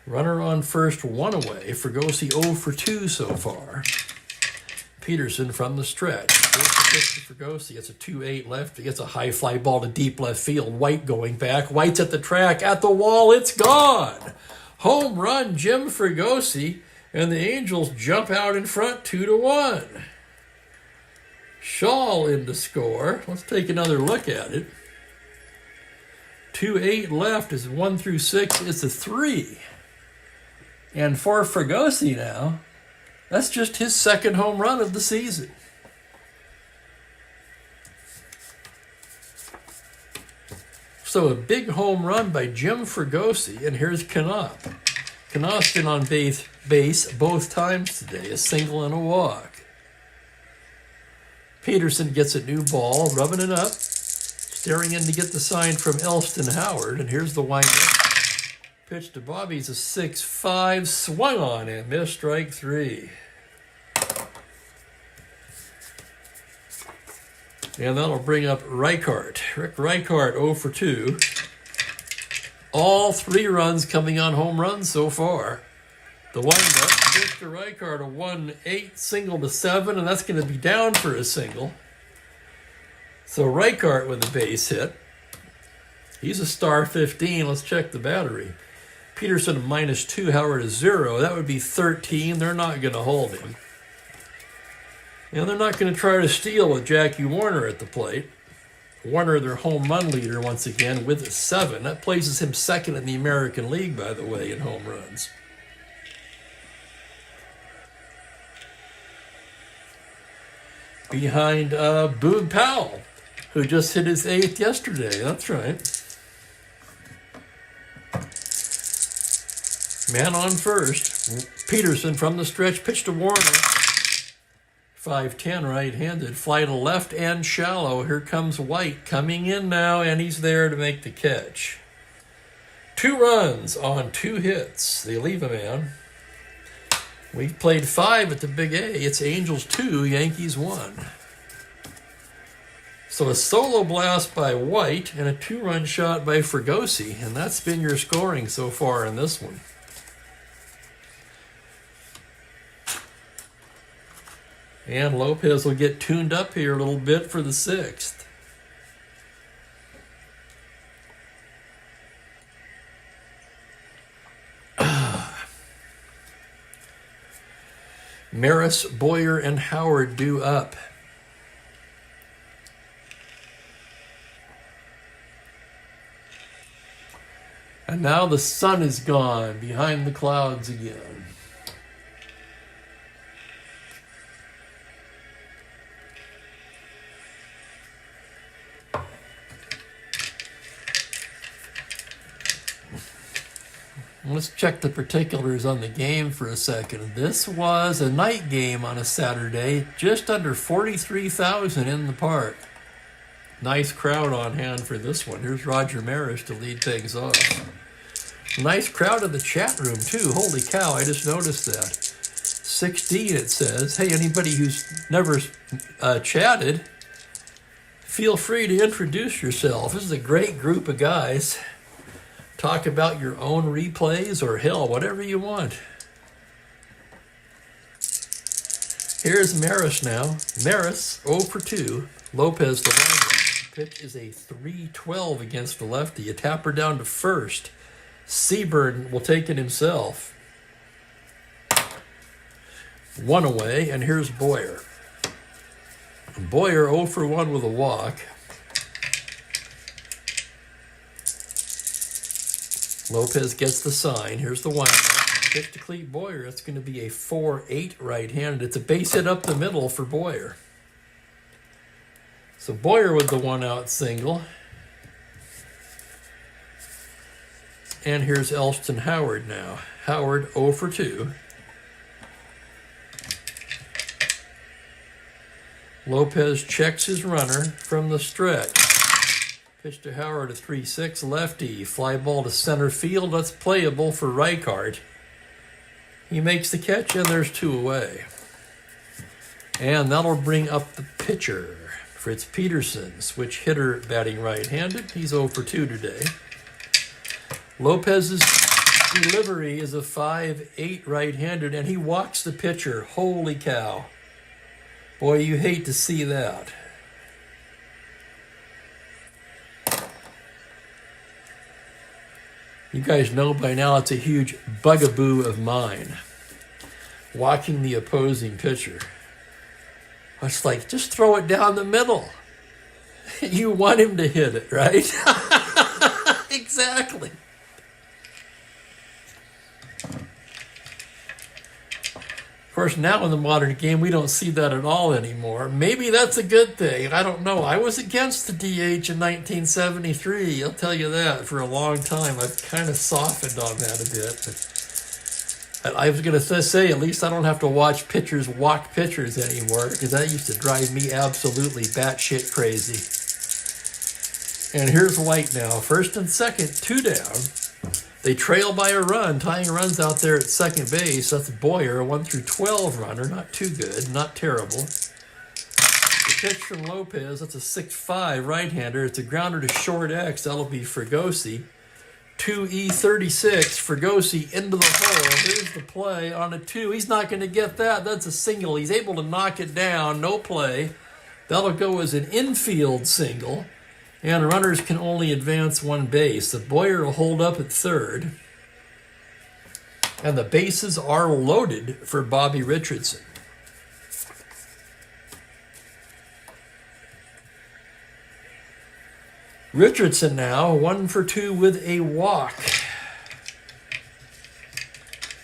Runner on first, 1 away. Fregosi 0 for 2 so far. Peterson from the stretch. Here's the pitch to Fregosi. It's a 2-8 left. He gets a high fly ball to deep left field. White going back. White's at the track. At the wall. It's gone. Home run, Jim Fregosi. And the Angels jump out in front 2-1. Shaw in to score. Let's take another look at it. 2-8 left is 1 through 6. It's a 3. And for Fregosi now, that's just his second home run of the season. So a big home run by Jim Fregosi, and here's Knopp. Knopp's been on base both times today, a single and a walk. Peterson gets a new ball, rubbing it up, staring in to get the sign from Elston Howard, and here's the windup. Pitch to Bobby's a 6-5, swung on and missed, strike 3. And that'll bring up Reichart. Rick Reichart 0 for 2. All 3 runs coming on home runs so far. The windup, pitch to Reichart, a 1-8 single to 7, and that's going to be down for a single. So Reichart with a base hit. He's a star 15. Let's check the battery. Peterson -2, Howard is 0. That would be 13. They're not going to hold him. And they're not going to try to steal with Jackie Warner at the plate. Warner, their home run leader, once again, with a 7. That places him second in the American League, by the way, in home runs. Behind Boog Powell, who just hit his 8th yesterday. That's right. Man on first. Peterson from the stretch, pitch to Warner. 5-10 right-handed. Fly to left and shallow. Here comes White coming in now, and he's there to make the catch. 2 runs on 2 hits. They leave a man. We've played 5 at the Big A. It's Angels 2, Yankees 1. So a solo blast by White and a 2-run shot by Fregosi, and that's been your scoring so far in this one. And Lopez will get tuned up here a little bit for the 6th. Maris, Boyer, and Howard due up. And now the sun is gone behind the clouds again. Let's check the particulars on the game for a second. This was a night game on a Saturday, just under 43,000 in the park. Nice crowd on hand for this one. Here's Roger Maris to lead things off. Nice crowd in the chat room, too. Holy cow, I just noticed that. 16, it says. Hey, anybody who's never chatted, feel free to introduce yourself. This is a great group of guys. Talk about your own replays or hell, whatever you want. Here's Maris now. Maris, 0 for 2. Lopez, the windup. Pitch is a 3-12 against the lefty. A tapper down to first. Seaburn will take it himself. 1 away, and here's Boyer. Boyer 0 for 1 with a walk. Lopez gets the sign. Here's the windup. Pitch to Clete Boyer. It's going to be a 4-8 right-handed. It's a base hit up the middle for Boyer. So Boyer with the 1-out single. And here's Elston Howard now. Howard 0 for 2. Lopez checks his runner from the stretch. Pitch to Howard, a 3-6 lefty. Fly ball to center field. That's playable for Reichart. He makes the catch, and there's 2 away. And that'll bring up the pitcher, Fritz Peterson, switch hitter batting right-handed. He's 0 for 2 today. Lopez's delivery is a 5-8 right-handed, and he walks the pitcher. Holy cow. Boy, you hate to see that. You guys know by now it's a huge bugaboo of mine. Watching the opposing pitcher. It's like, just throw it down the middle. You want him to hit it, right? Exactly. Of course, now in the modern game, we don't see that at all anymore. Maybe that's a good thing. I don't know. I was against the DH in 1973. I'll tell you that for a long time. I've kind of softened on that a bit. But I was going to say, at least I don't have to watch pitchers walk pitchers anymore, because that used to drive me absolutely batshit crazy. And here's White now. First and second, 2 down. They trail by a run. Tying runs out there at second base. That's Boyer, a 1 through 12 runner. Not too good, not terrible. The pitch from Lopez, that's a 6-5 right-hander. It's a grounder to short X. That'll be Fregosi. 2E36, Fregosi into the hole. Here's the play on a 2. He's not going to get that. That's a single. He's able to knock it down. No play. That'll go as an infield single. And runners can only advance 1 base. The Boyer will hold up at third. And the bases are loaded for Bobby Richardson. Richardson now, 1 for 2 with a walk.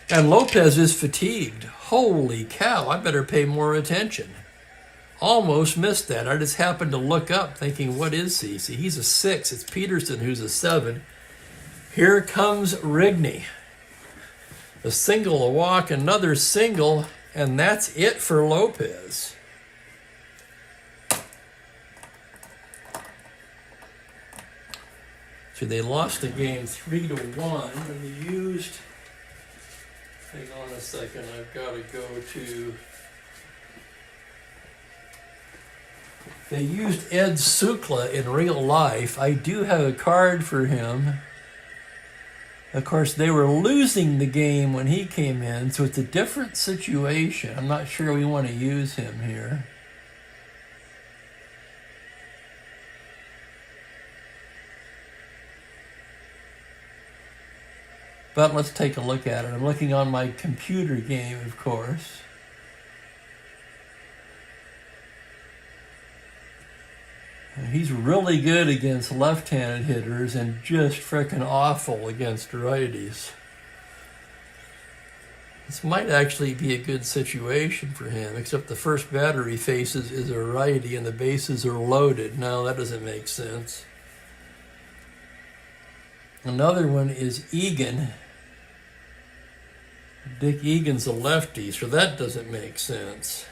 And Lopez is fatigued. Holy cow, I better pay more attention. Almost missed that. I just happened to look up thinking, what is he? See, he's a 6. It's Peterson who's a 7. Here comes Rigney. A single, a walk, another single, and that's it for Lopez. So they lost the game 3-1, and they used, hang on a second, I've got to go to, they used Ed Sukla in real life. I do have a card for him. Of course, they were losing the game when he came in, so it's a different situation. I'm not sure we want to use him here. But let's take a look at it. I'm looking on my computer game, of course. He's really good against left-handed hitters and just frickin' awful against righties. This might actually be a good situation for him, except the first batter he faces is a righty and the bases are loaded. No, that doesn't make sense. Another one is Egan. Dick Egan's a lefty, so that doesn't make sense.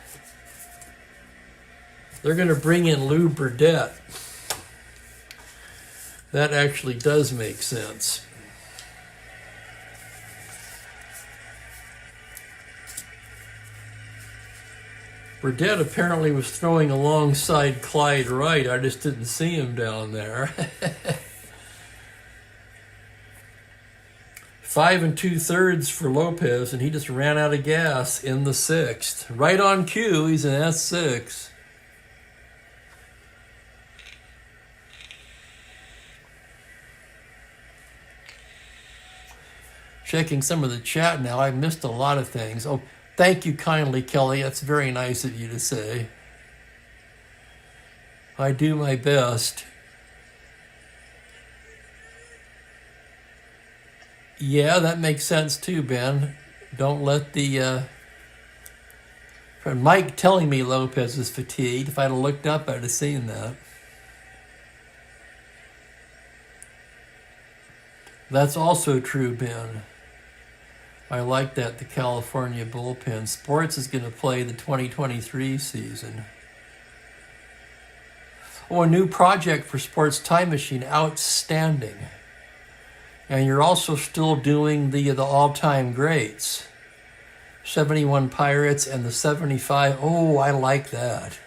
They're going to bring in Lou Burdette. That actually does make sense. Burdett apparently was throwing alongside Clyde Wright. I just didn't see him down there. 5 2/3 for Lopez, and he just ran out of gas in the 6th. Right on cue, he's an S6. Checking some of the chat now. I missed a lot of things. Oh, thank you kindly, Kelly. That's very nice of you to say. I do my best. Yeah, that makes sense too, Ben. Don't let the... Mike telling me Lopez is fatigued. If I'd have looked up, I'd have seen that. That's also true, Ben. I like that, the California bullpen. Sports is going to play the 2023 season. Oh, a new project for Sports Time Machine. Outstanding. And you're also still doing the all-time greats. 71 Pirates and the 75. Oh, I like that.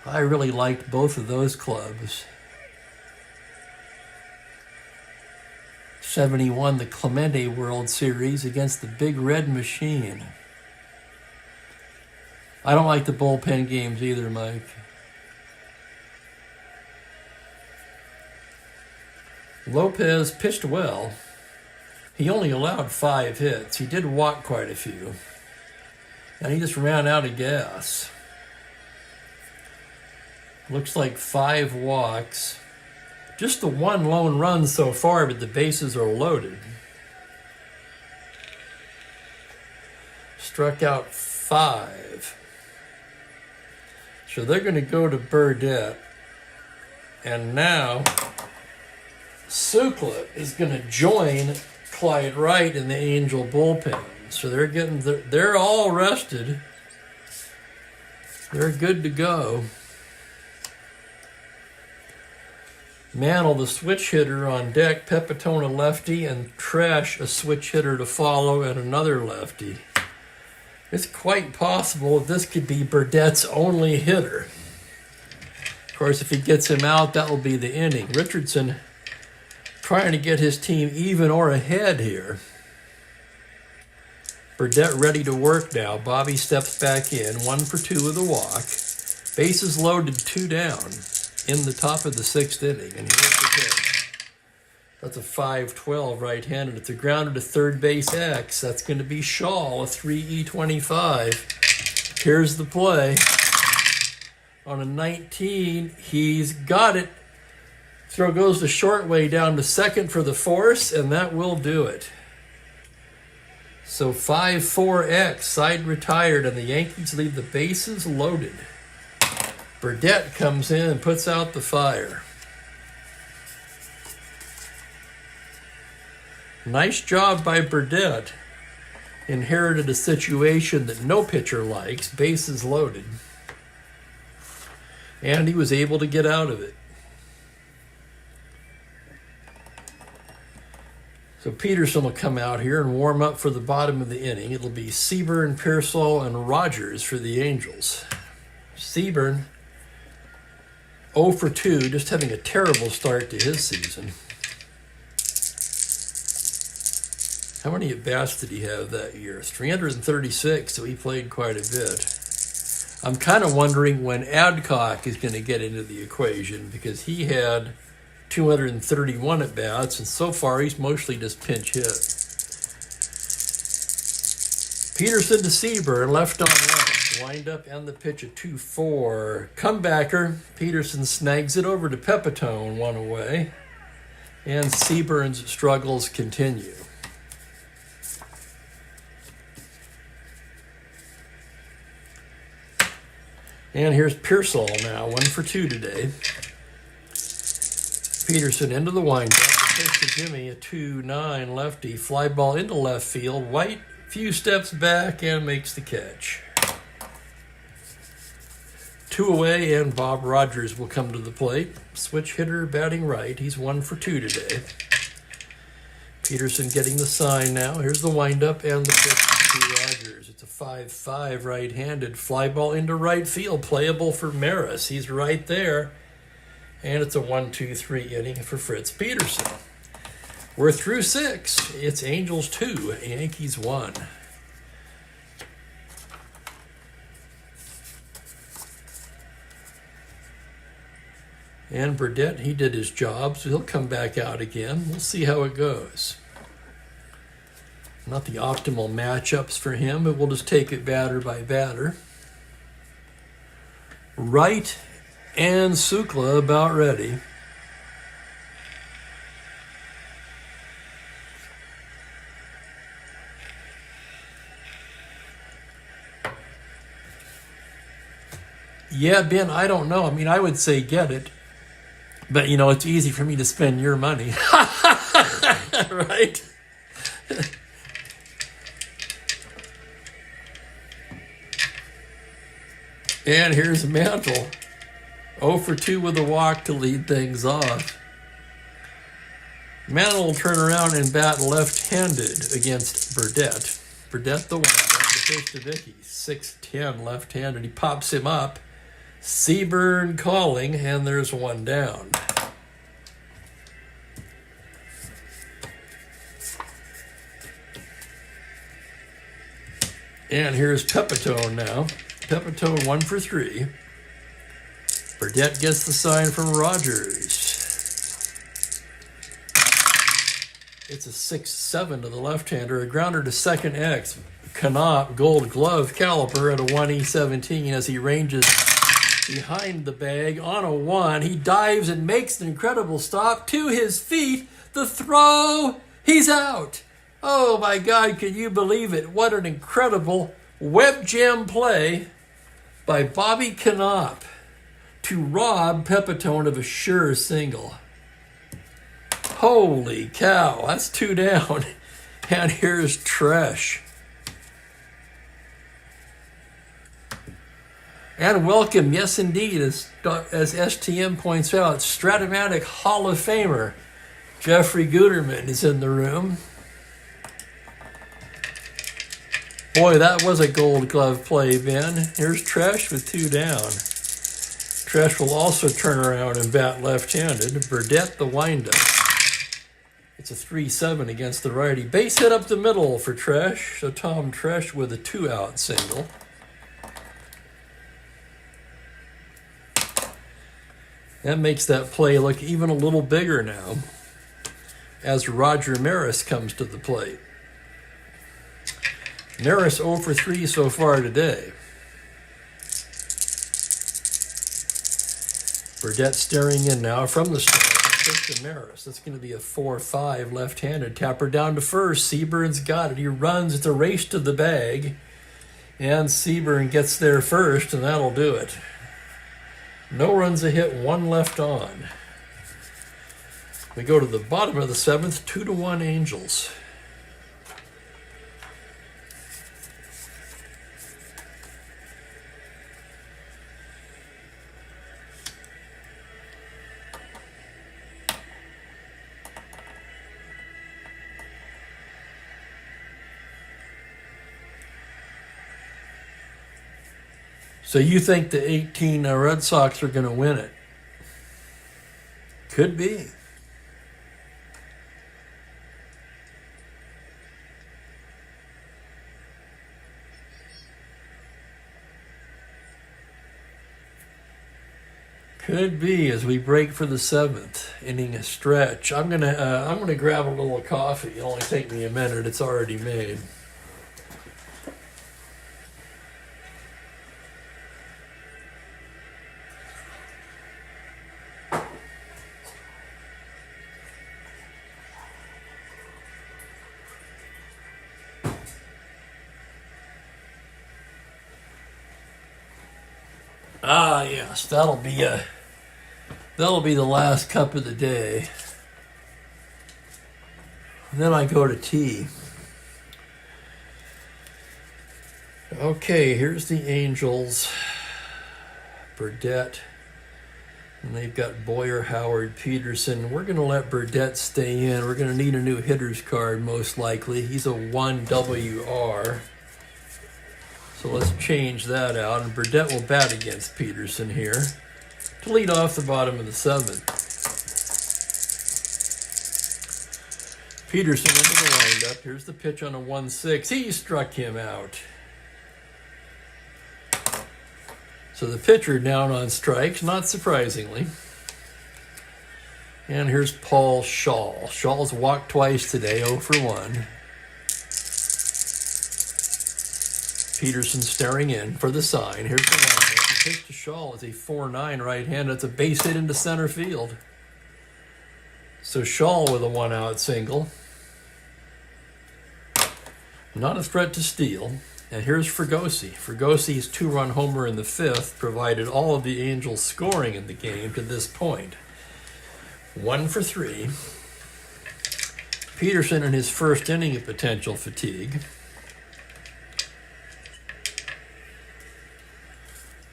I really liked both of those clubs. 71, the Clemente World Series against the Big Red Machine. I don't like the bullpen games either, Mike. Lopez pitched well. He only allowed 5 hits. He did walk quite a few. And he just ran out of gas. Looks like 5 walks. Just the 1 lone run so far, but the bases are loaded. Struck out 5. So they're going to go to Burdett. And now Sukla is going to join Clyde Wright in the Angel bullpen. So they're all rested. They're good to go. Mantle, the switch hitter on deck, Pepitone a lefty, and Tresh a switch hitter to follow, and another lefty. It's quite possible this could be Burdett's only hitter. Of course, if he gets him out, that will be the inning. Richardson trying to get his team even or ahead here. Burdett ready to work now. Bobby steps back in, 1 for 2 with a walk. Bases loaded, 2 down in the top of the 6th inning. And here's the pitch. That's a 5-12 right-handed. It's a grounder to third base X. That's going to be Shaw, a 3E25. Here's the play. On a 19, he's got it. Throw goes the short way down to second for the force, and that will do it. So 5-4X, side retired, and the Yankees leave the bases loaded. Burdett comes in and puts out the fire. Nice job by Burdett. Inherited a situation that no pitcher likes, bases loaded. And he was able to get out of it. So Peterson will come out here and warm up for the bottom of the inning. It'll be Seaburn, Pearsall, and Rogers for the Angels. Seaburn, 0 for 2, just having a terrible start to his season. How many at-bats did he have that year? 336, so he played quite a bit. I'm kind of wondering when Adcock is going to get into the equation, because he had 231 at-bats, and so far he's mostly just pinch hit. Peterson to Seaburn, left on left. Wind up and the pitch at 2-4. Comebacker. Peterson snags it over to Pepitone, 1 away. And Seaburn's struggles continue. And here's Pearsall now, 1 for 2 today. Peterson into the windup. The pitch to Jimmy, a 2-9 lefty. Fly ball into left field. White, few steps back and makes the catch. 2 away, and Bob Rogers will come to the plate. Switch hitter batting right. He's 1 for 2 today. Peterson getting the sign now. Here's the windup and the pitch to Rogers. It's a 5-5 right-handed fly ball into right field, playable for Maris. He's right there. And it's a 1-2-3 inning for Fritz Peterson. We're through 6. It's Angels 2, Yankees 1. And Burdette, he did his job, so he'll come back out again. We'll see how it goes. Not the optimal matchups for him, but we'll just take it batter by batter. Wright and Sukla about ready. Yeah, Ben, I don't know. I mean, I would say get it. But, you know, it's easy for me to spend your money. Right? And here's Mantle. 0 for 2 with a walk to lead things off. Mantle will turn around and bat left-handed against Burdette. Burdette the one. That's the pitch to Vicky. 6'10 left-handed. He pops him up. Seaburn calling, and there's one down. And here's Pepitone now. Pepitone 1 for 3. Burdette gets the sign from Rogers. It's a 6-7 to the left-hander. A grounder to second X. Knopp, Gold Glove caliper at a 1E17 as he ranges behind the bag on a 1. He dives and makes an incredible stop to his feet. The throw. He's out. Oh my God, can you believe it? What an incredible web jam play by Bobby Knopp to rob Pepitone of a sure single. Holy cow, that's 2 down. And here's Tresh. And welcome, yes indeed, as STM points out, Strat-O-Matic Hall of Famer Jeffrey Guterman is in the room. Boy, that was a Gold Glove play, Ben. Here's Tresh with 2 down. Tresh will also turn around and bat left-handed. Burdette the windup. It's a 3-7 against the righty. Base hit up the middle for Tresh. So Tom Tresh with a 2-out single. That makes that play look even a little bigger now as Roger Maris comes to the plate. Maris 0 for 3 so far today. Burdette staring in now from the start. Pitch to Maris. That's going to be a 4-5 left-handed. Tapper down to first. Seaburn's got it. He runs. It's a race to the bag. And Seaburn gets there first, and that'll do it. No runs a hit, 1 left on. We go to the bottom of the 7th, 2-1 Angels. So you think the 18 Red Sox are going to win it? Could be. Could be as we break for the 7th inning stretch. I'm gonna grab a little coffee. It'll only take me a minute. It's already made. Ah, yes, that'll be the last cup of the day. And then I go to tea. Okay, here's the Angels. Burdette. And they've got Boyer, Howard, Peterson. We're going to let Burdette stay in. We're going to need a new hitter's card, most likely. He's a 1 WR. So let's change that out, and Burdett will bat against Peterson here to lead off the bottom of the 7th. Peterson into the windup. Here's the pitch on a 1-6. He struck him out. So the pitcher down on strikes, not surprisingly. And here's Paul Schall. Schall's walked twice today, 0 for 1. Peterson staring in for the sign. Here's the windup. The pitch to Schall is a 4-9 right-hand. It's a base hit into center field. So Schall with a 1-out single. Not a threat to steal. And here's Fregosi. Fregosi's 2-run homer in the 5th provided all of the Angels' scoring in the game to this point. 1 for 3. Peterson in his first inning of potential fatigue.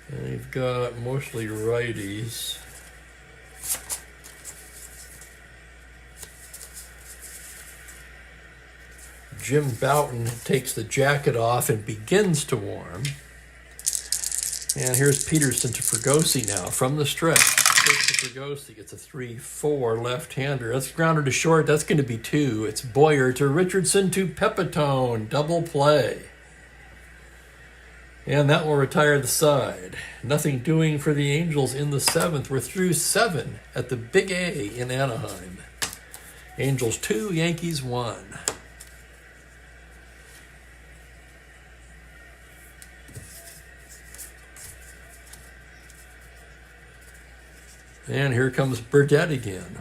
And they've got mostly righties. Jim Boughton takes the jacket off and begins to warm. And here's Peterson to Fregosi now from the stretch. Takes to Fregosi, gets a 3-4 left-hander. That's grounded to short. That's going to be 2. It's Boyer to Richardson to Pepitone. Double play. And that will retire the side. Nothing doing for the Angels in the 7th. We're through 7 at the Big A in Anaheim. Angels 2, Yankees 1. And here comes Burdett again.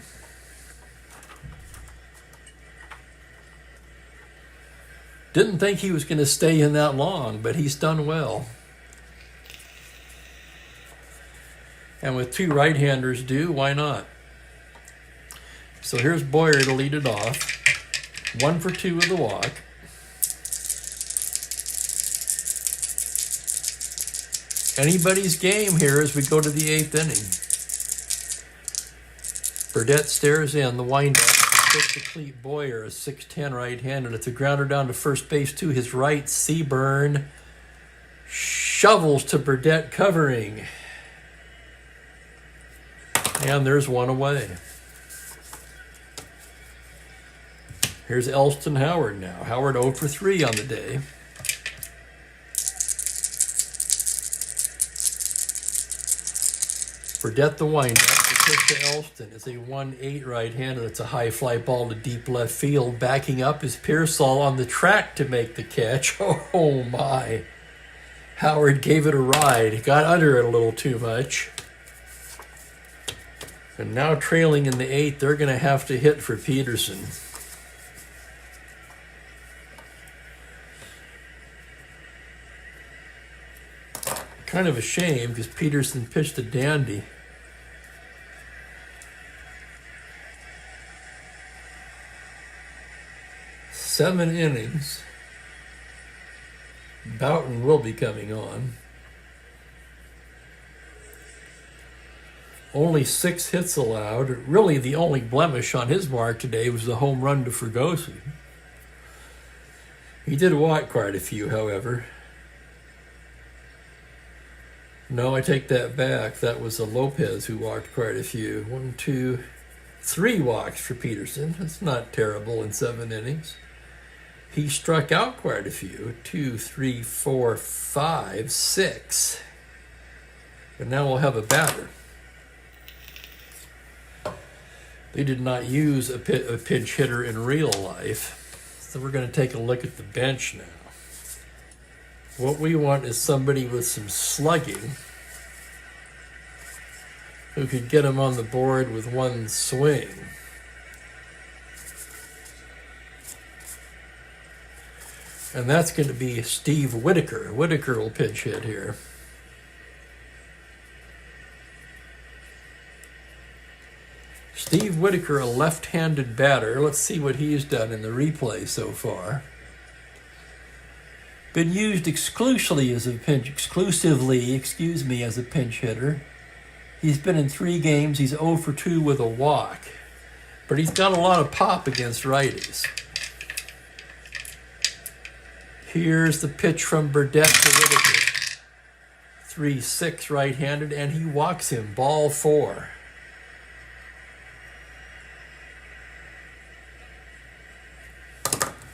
Didn't think he was going to stay in that long, but he's done well. And with 2 right-handers due, why not? So here's Boyer to lead it off. 1 for 2 with the walk. Anybody's game here as we go to the 8th inning. Burdett stares in, the windup, pitch to Clete Boyer, a 6'10 right-hand, and it's a grounder down to first base to his right. Seaburn shovels to Burdett covering. And there's 1 away. Here's Elston Howard now. Howard 0 for 3 on the day. Burdett the windup. Pitch to Elston is a 1-8 right-hand, and it's a high fly ball to deep left field. Backing up is Pearsall on the track to make the catch. Oh my. Howard gave it a ride. He got under it a little too much. And now trailing in the 8th, they're going to have to hit for Peterson. Kind of a shame because Peterson pitched a dandy. Seven innings. Boughton will be coming on. Only 6 hits allowed. Really, the only blemish on his mark today was the home run to Fregosi. He did walk quite a few, however. No, I take that back. That was a Lopez who walked quite a few. 1, 2, 3 walks for Peterson. That's not terrible in 7 innings. He struck out quite a few. 2, 3, 4, 5, 6. But now we'll have a batter. They did not use a pinch hitter in real life. So we're going to take a look at the bench now. What we want is somebody with some slugging who could get him on the board with 1 swing. And that's going to be Steve Whitaker. Whitaker will pinch hit here. Steve Whitaker, a left-handed batter. Let's see what he's done in the replay so far. Been used exclusively as a pinch hitter. He's been in 3 games. He's 0 for 2 with a walk. But he's got a lot of pop against righties. Here's the pitch from Burdett to Whitaker. 3-6 right-handed, and he walks him. Ball 4.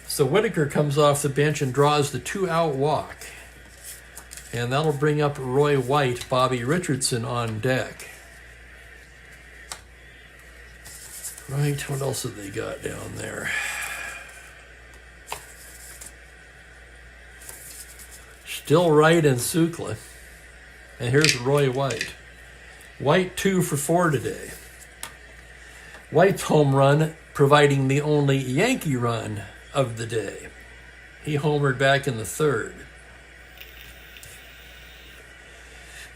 So Whitaker comes off the bench and draws the 2-out walk. And that'll bring up Roy White, Bobby Richardson on deck. Right, what else have they got down there? Still Wright and Sukla. And here's Roy White. White 2 for 4 today. White's home run providing the only Yankee run of the day. He homered back in the 3rd.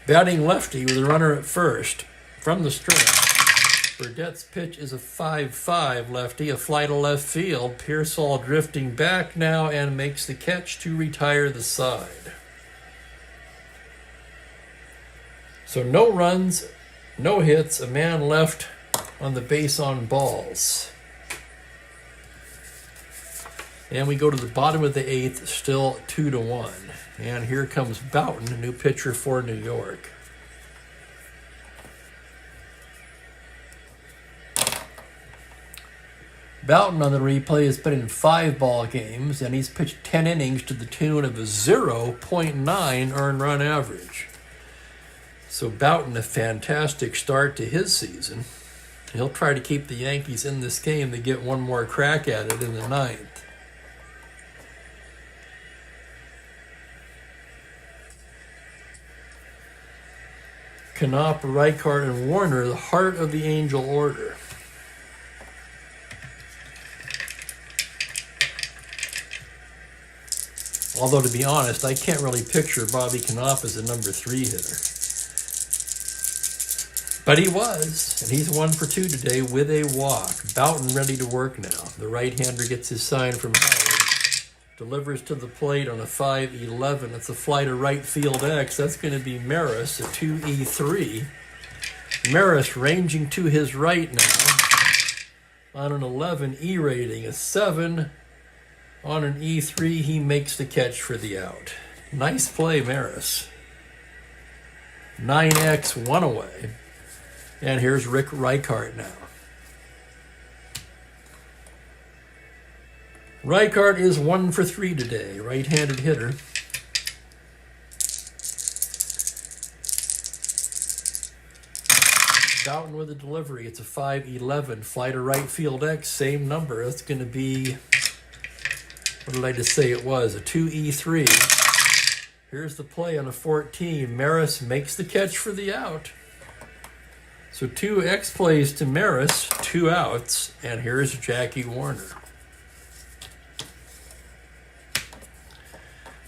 Batting lefty with a runner at first from the stretch. Burdett's pitch is a 5-5 lefty, a fly to left field. Pearsall drifting back now and makes the catch to retire the side. So no runs, no hits, a man left on the base on balls. And we go to the bottom of the 8th, still 2-1. And here comes Boughton, a new pitcher for New York. Boughton on the replay has been in 5 ball games, and he's pitched 10 innings to the tune of a 0.9 earned run average. So Boughton, a fantastic start to his season. He'll try to keep the Yankees in this game to get one more crack at it in the 9th. Knopp, Reichart, and Warner, the heart of the Angel order. Although, to be honest, I can't really picture Bobby Knopp as a number 3 hitter. But he was, and he's 1 for 2 today with a walk. Boughton ready to work now. The right-hander gets his sign from Howard. Delivers to the plate on a 5-11. It's a fly to right field X. That's going to be Maris, a 2-3. Maris ranging to his right now on an 11 E rating, a 7. On an E3, he makes the catch for the out. Nice play, Maris. 9X, 1 away. And here's Rick Reichart now. Reichart is 1 for 3 today, right-handed hitter. Boughton with a delivery. It's a 5-11. Fly to right field X, same number. That's going to be, what did I just say it was? A 2E3. Here's the play on a 14. Maris makes the catch for the out. So 2 X plays to Maris, 2 outs, and here's Jackie Warner.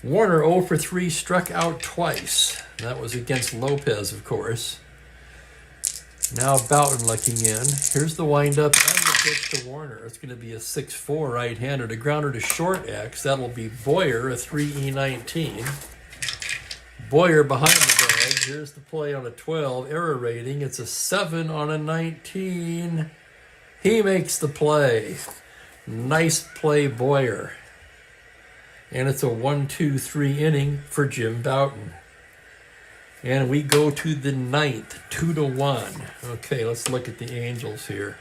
Warner 0 for 3, struck out twice. That was against Lopez, of course. Now Boughton looking in. Here's the windup and the pitch to Warner. It's going to be a 6-4 right-hander. A grounder to short X. That'll be Boyer, a 3E19. Boyer behind the bag. Here's the play on a 12. Error rating. It's a 7 on a 19. He makes the play. Nice play, Boyer. And it's a 1-2-3 inning for Jim Boughton. And we go to the 9th, 2-1. Okay, let's look at the Angels here.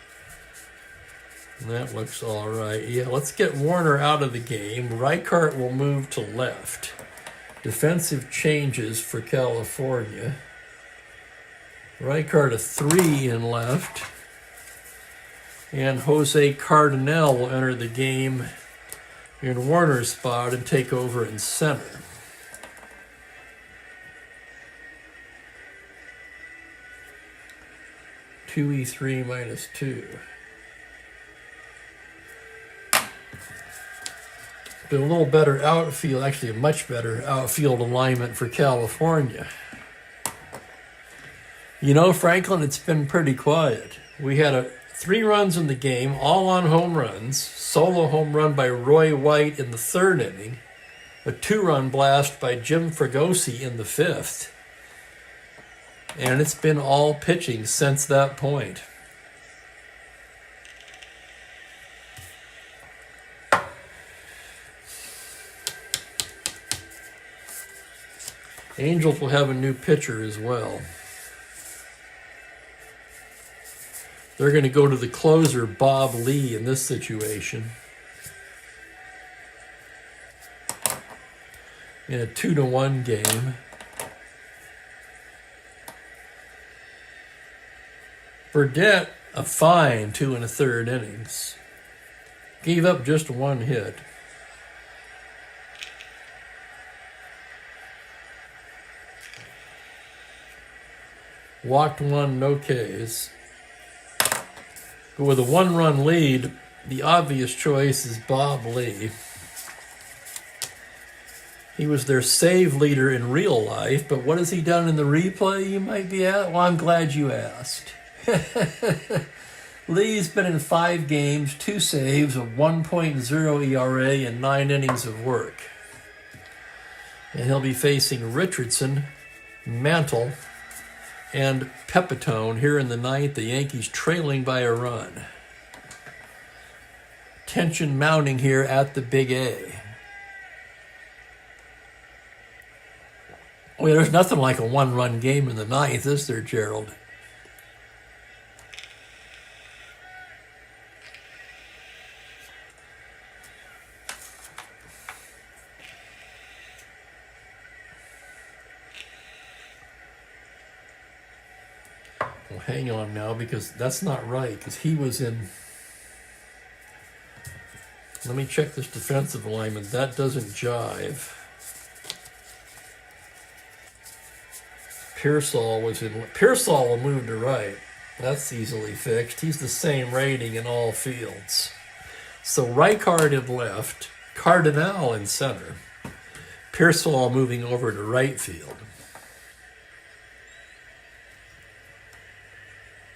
That looks all right. Yeah, let's get Warner out of the game. Reichart will move to left. Defensive changes for California. Reichart a 3 in left. And Jose Cardinal will enter the game in Warner's spot and take over in center. -2E3 -2. Been a little better outfield, actually a much better outfield alignment for California. You know, Franklin, it's been pretty quiet. We had 3 runs in the game, all on home runs. Solo home run by Roy White in the 3rd inning. A 2-run blast by Jim Fregosi in the 5th. And it's been all pitching since that point. Angels will have a new pitcher as well. They're going to go to the closer, Bob Lee, in this situation. In a 2-1 game. Burdette, a fine 2 1/3 innings. Gave up just 1 hit. Walked 1, no Ks. But with a 1-run lead, the obvious choice is Bob Lee. He was their save leader in real life, but what has he done in the replay, you might be at? Well, I'm glad you asked. Lee's been in 5 games, 2 saves, a 1.0 ERA, and 9 innings of work. And he'll be facing Richardson, Mantle, and Pepitone here in the 9th. The Yankees trailing by a run. Tension mounting here at the Big A. Well, there's nothing like a 1-run game in the 9th, is there, Gerald? Well, hang on now, because that's not right, because he was in... Let me check this defensive alignment. That doesn't jive. Pearsall was in... Pearsall will move to right. That's easily fixed. He's the same rating in all fields. So Reichard in left, Cardinal in center. Pearsall moving over to right field.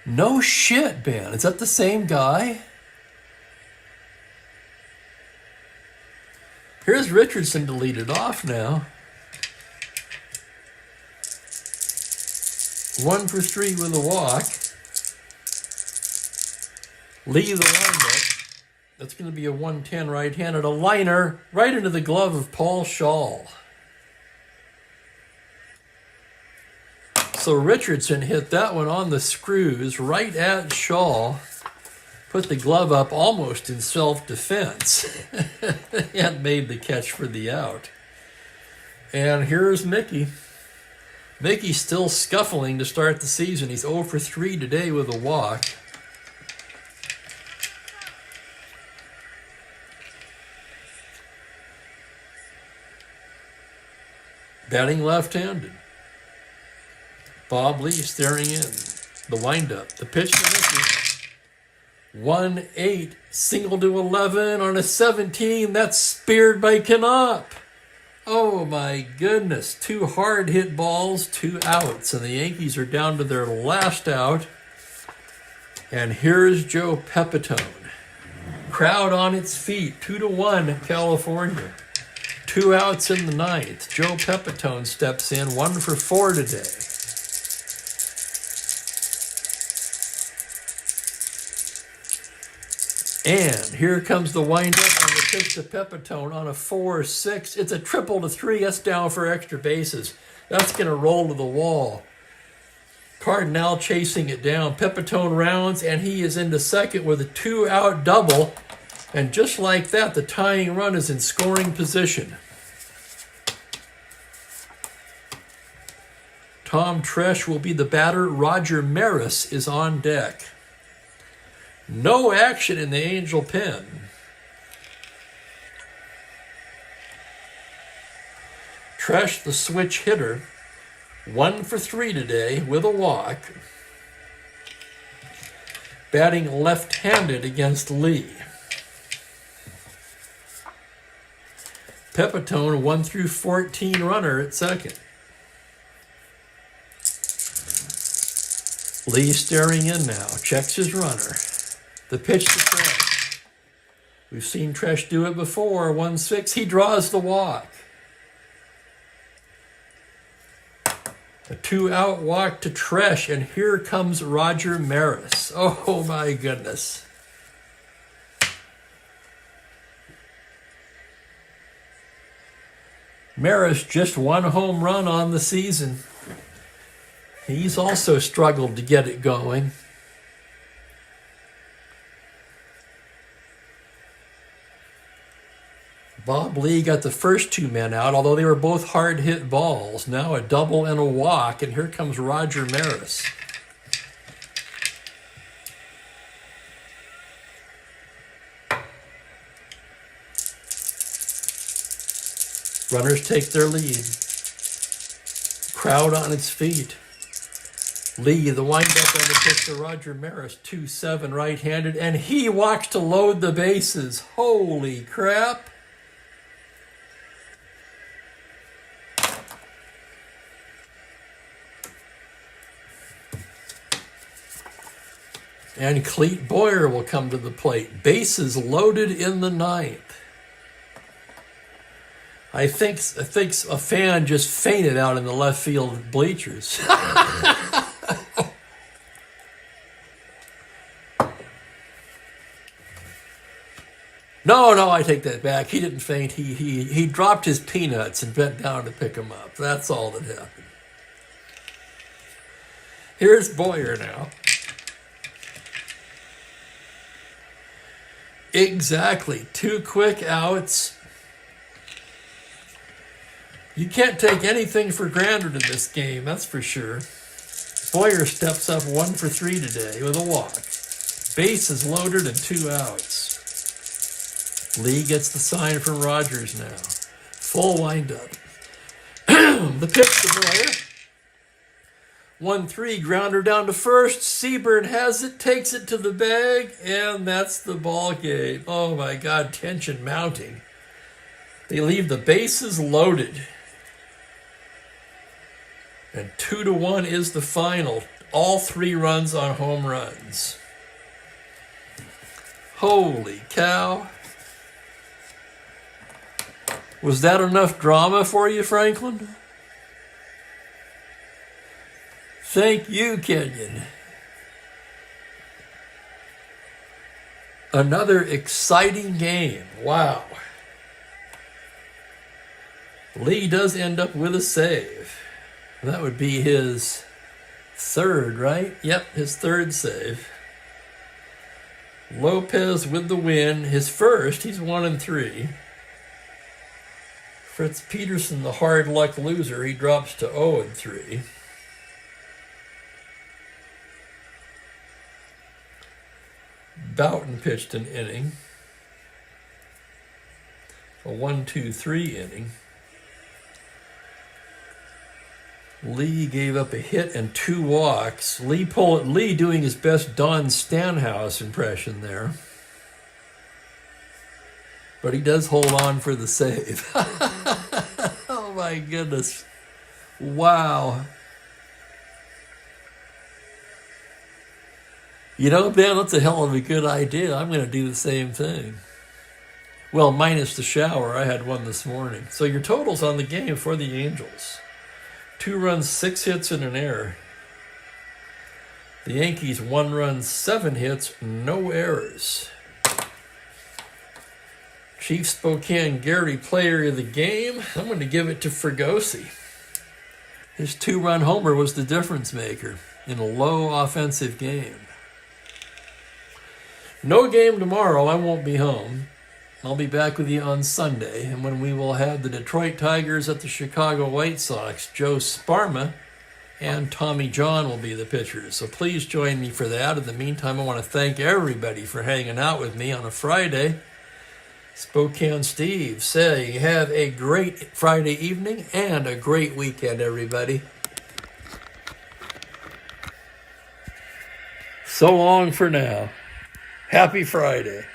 No shit, Ben. Is that the same guy? Here's Richardson to lead it off now. 1 for 3 with a walk. Lee the windup. That's going to be a 110 right-handed. A liner right into the glove of Paul Schall. So Richardson hit that one on the screws right at Schall. Put the glove up almost in self-defense. And made the catch for the out. And here's Mickey. Mickey's still scuffling to start the season. He's 0 for 3 today with a walk. Batting left-handed. Bob Lee staring in. The windup. The pitch to Mickey. 1-8. Single to 11 on a 17. That's speared by Knopp. Oh my goodness. 2 hard hit balls, 2 outs. And the Yankees are down to their last out. And here's Joe Pepitone. Crowd on its feet. 2-1 California. 2 outs in the 9th. Joe Pepitone steps in. 1 for 4 today. And here comes the windup on the pitch to Pepitone on a 4-6. It's a triple to 3. That's down for extra bases. That's going to roll to the wall. Cardinal chasing it down. Pepitone rounds, and he is into second with a 2-out double. And just like that, the tying run is in scoring position. Tom Tresh will be the batter. Roger Maris is on deck. No action in the Angel pen. Tresh, the switch hitter, 1 for 3 today with a walk. Batting left-handed against Lee. Pepitone, 1 through 14 runner at second. Lee staring in now, checks his runner. The pitch to Tresh. We've seen Tresh do it before. 1-6. He draws the walk. A 2-out walk to Tresh, and here comes Roger Maris. Oh my goodness. Maris just 1 home run on the season. He's also struggled to get it going. Bob Lee got the first 2 men out, although they were both hard-hit balls. Now a double and a walk, and here comes Roger Maris. Runners take their lead. Crowd on its feet. Lee, the windup on the pitch to Roger Maris, 2-7 right-handed, and he walks to load the bases. Holy crap. And Cleet Boyer will come to the plate. Bases loaded in the 9th. I think a fan just fainted out in the left field bleachers. No, I take that back. He didn't faint. He dropped his peanuts and bent down to pick them up. That's all that happened. Here's Boyer now. Exactly. 2 quick outs. You can't take anything for granted in this game, that's for sure. Boyer steps up 1 for 3 today with a walk. Bases loaded and 2 outs. Lee gets the sign from Rogers now. Full windup. The pitch to Boyer. 1-3, grounder down to first. Seabird has it, takes it to the bag, and that's the ball game. Oh my God, tension mounting. They leave the bases loaded. And 2-1 is the final. All 3 runs on home runs. Holy cow. Was that enough drama for you, Franklin? Thank you, Kenyon. Another exciting game. Wow. Lee does end up with a save. That would be his 3rd, right? Yep, his 3rd save. Lopez with the win. His 1st, he's 1-3. Fritz Peterson, the hard luck loser, he drops to 0-3. Boughton pitched an inning. A 1-2-3 inning. Lee gave up a hit and 2 walks. Lee doing his best Don Stanhouse impression there. But he does hold on for the save. Oh my goodness. Wow. You know, Ben, that's a hell of a good idea. I'm going to do the same thing. Well, minus the shower. I had one this morning. So your totals on the game for the Angels. 2 runs, 6 hits, and an error. The Yankees, 1 run, 7 hits, no errors. Chief Spokane Gary, player of the game. I'm going to give it to Fregosi. His 2-run homer was the difference maker in a low offensive game. No game tomorrow. I won't be home. I'll be back with you on Sunday, and when we will have the Detroit Tigers at the Chicago White Sox. Joe Sparma and Tommy John will be the pitchers. So please join me for that. In the meantime, I want to thank everybody for hanging out with me on a Friday. Spokane Steve saying, have a great Friday evening and a great weekend, everybody. So long for now. Happy Friday.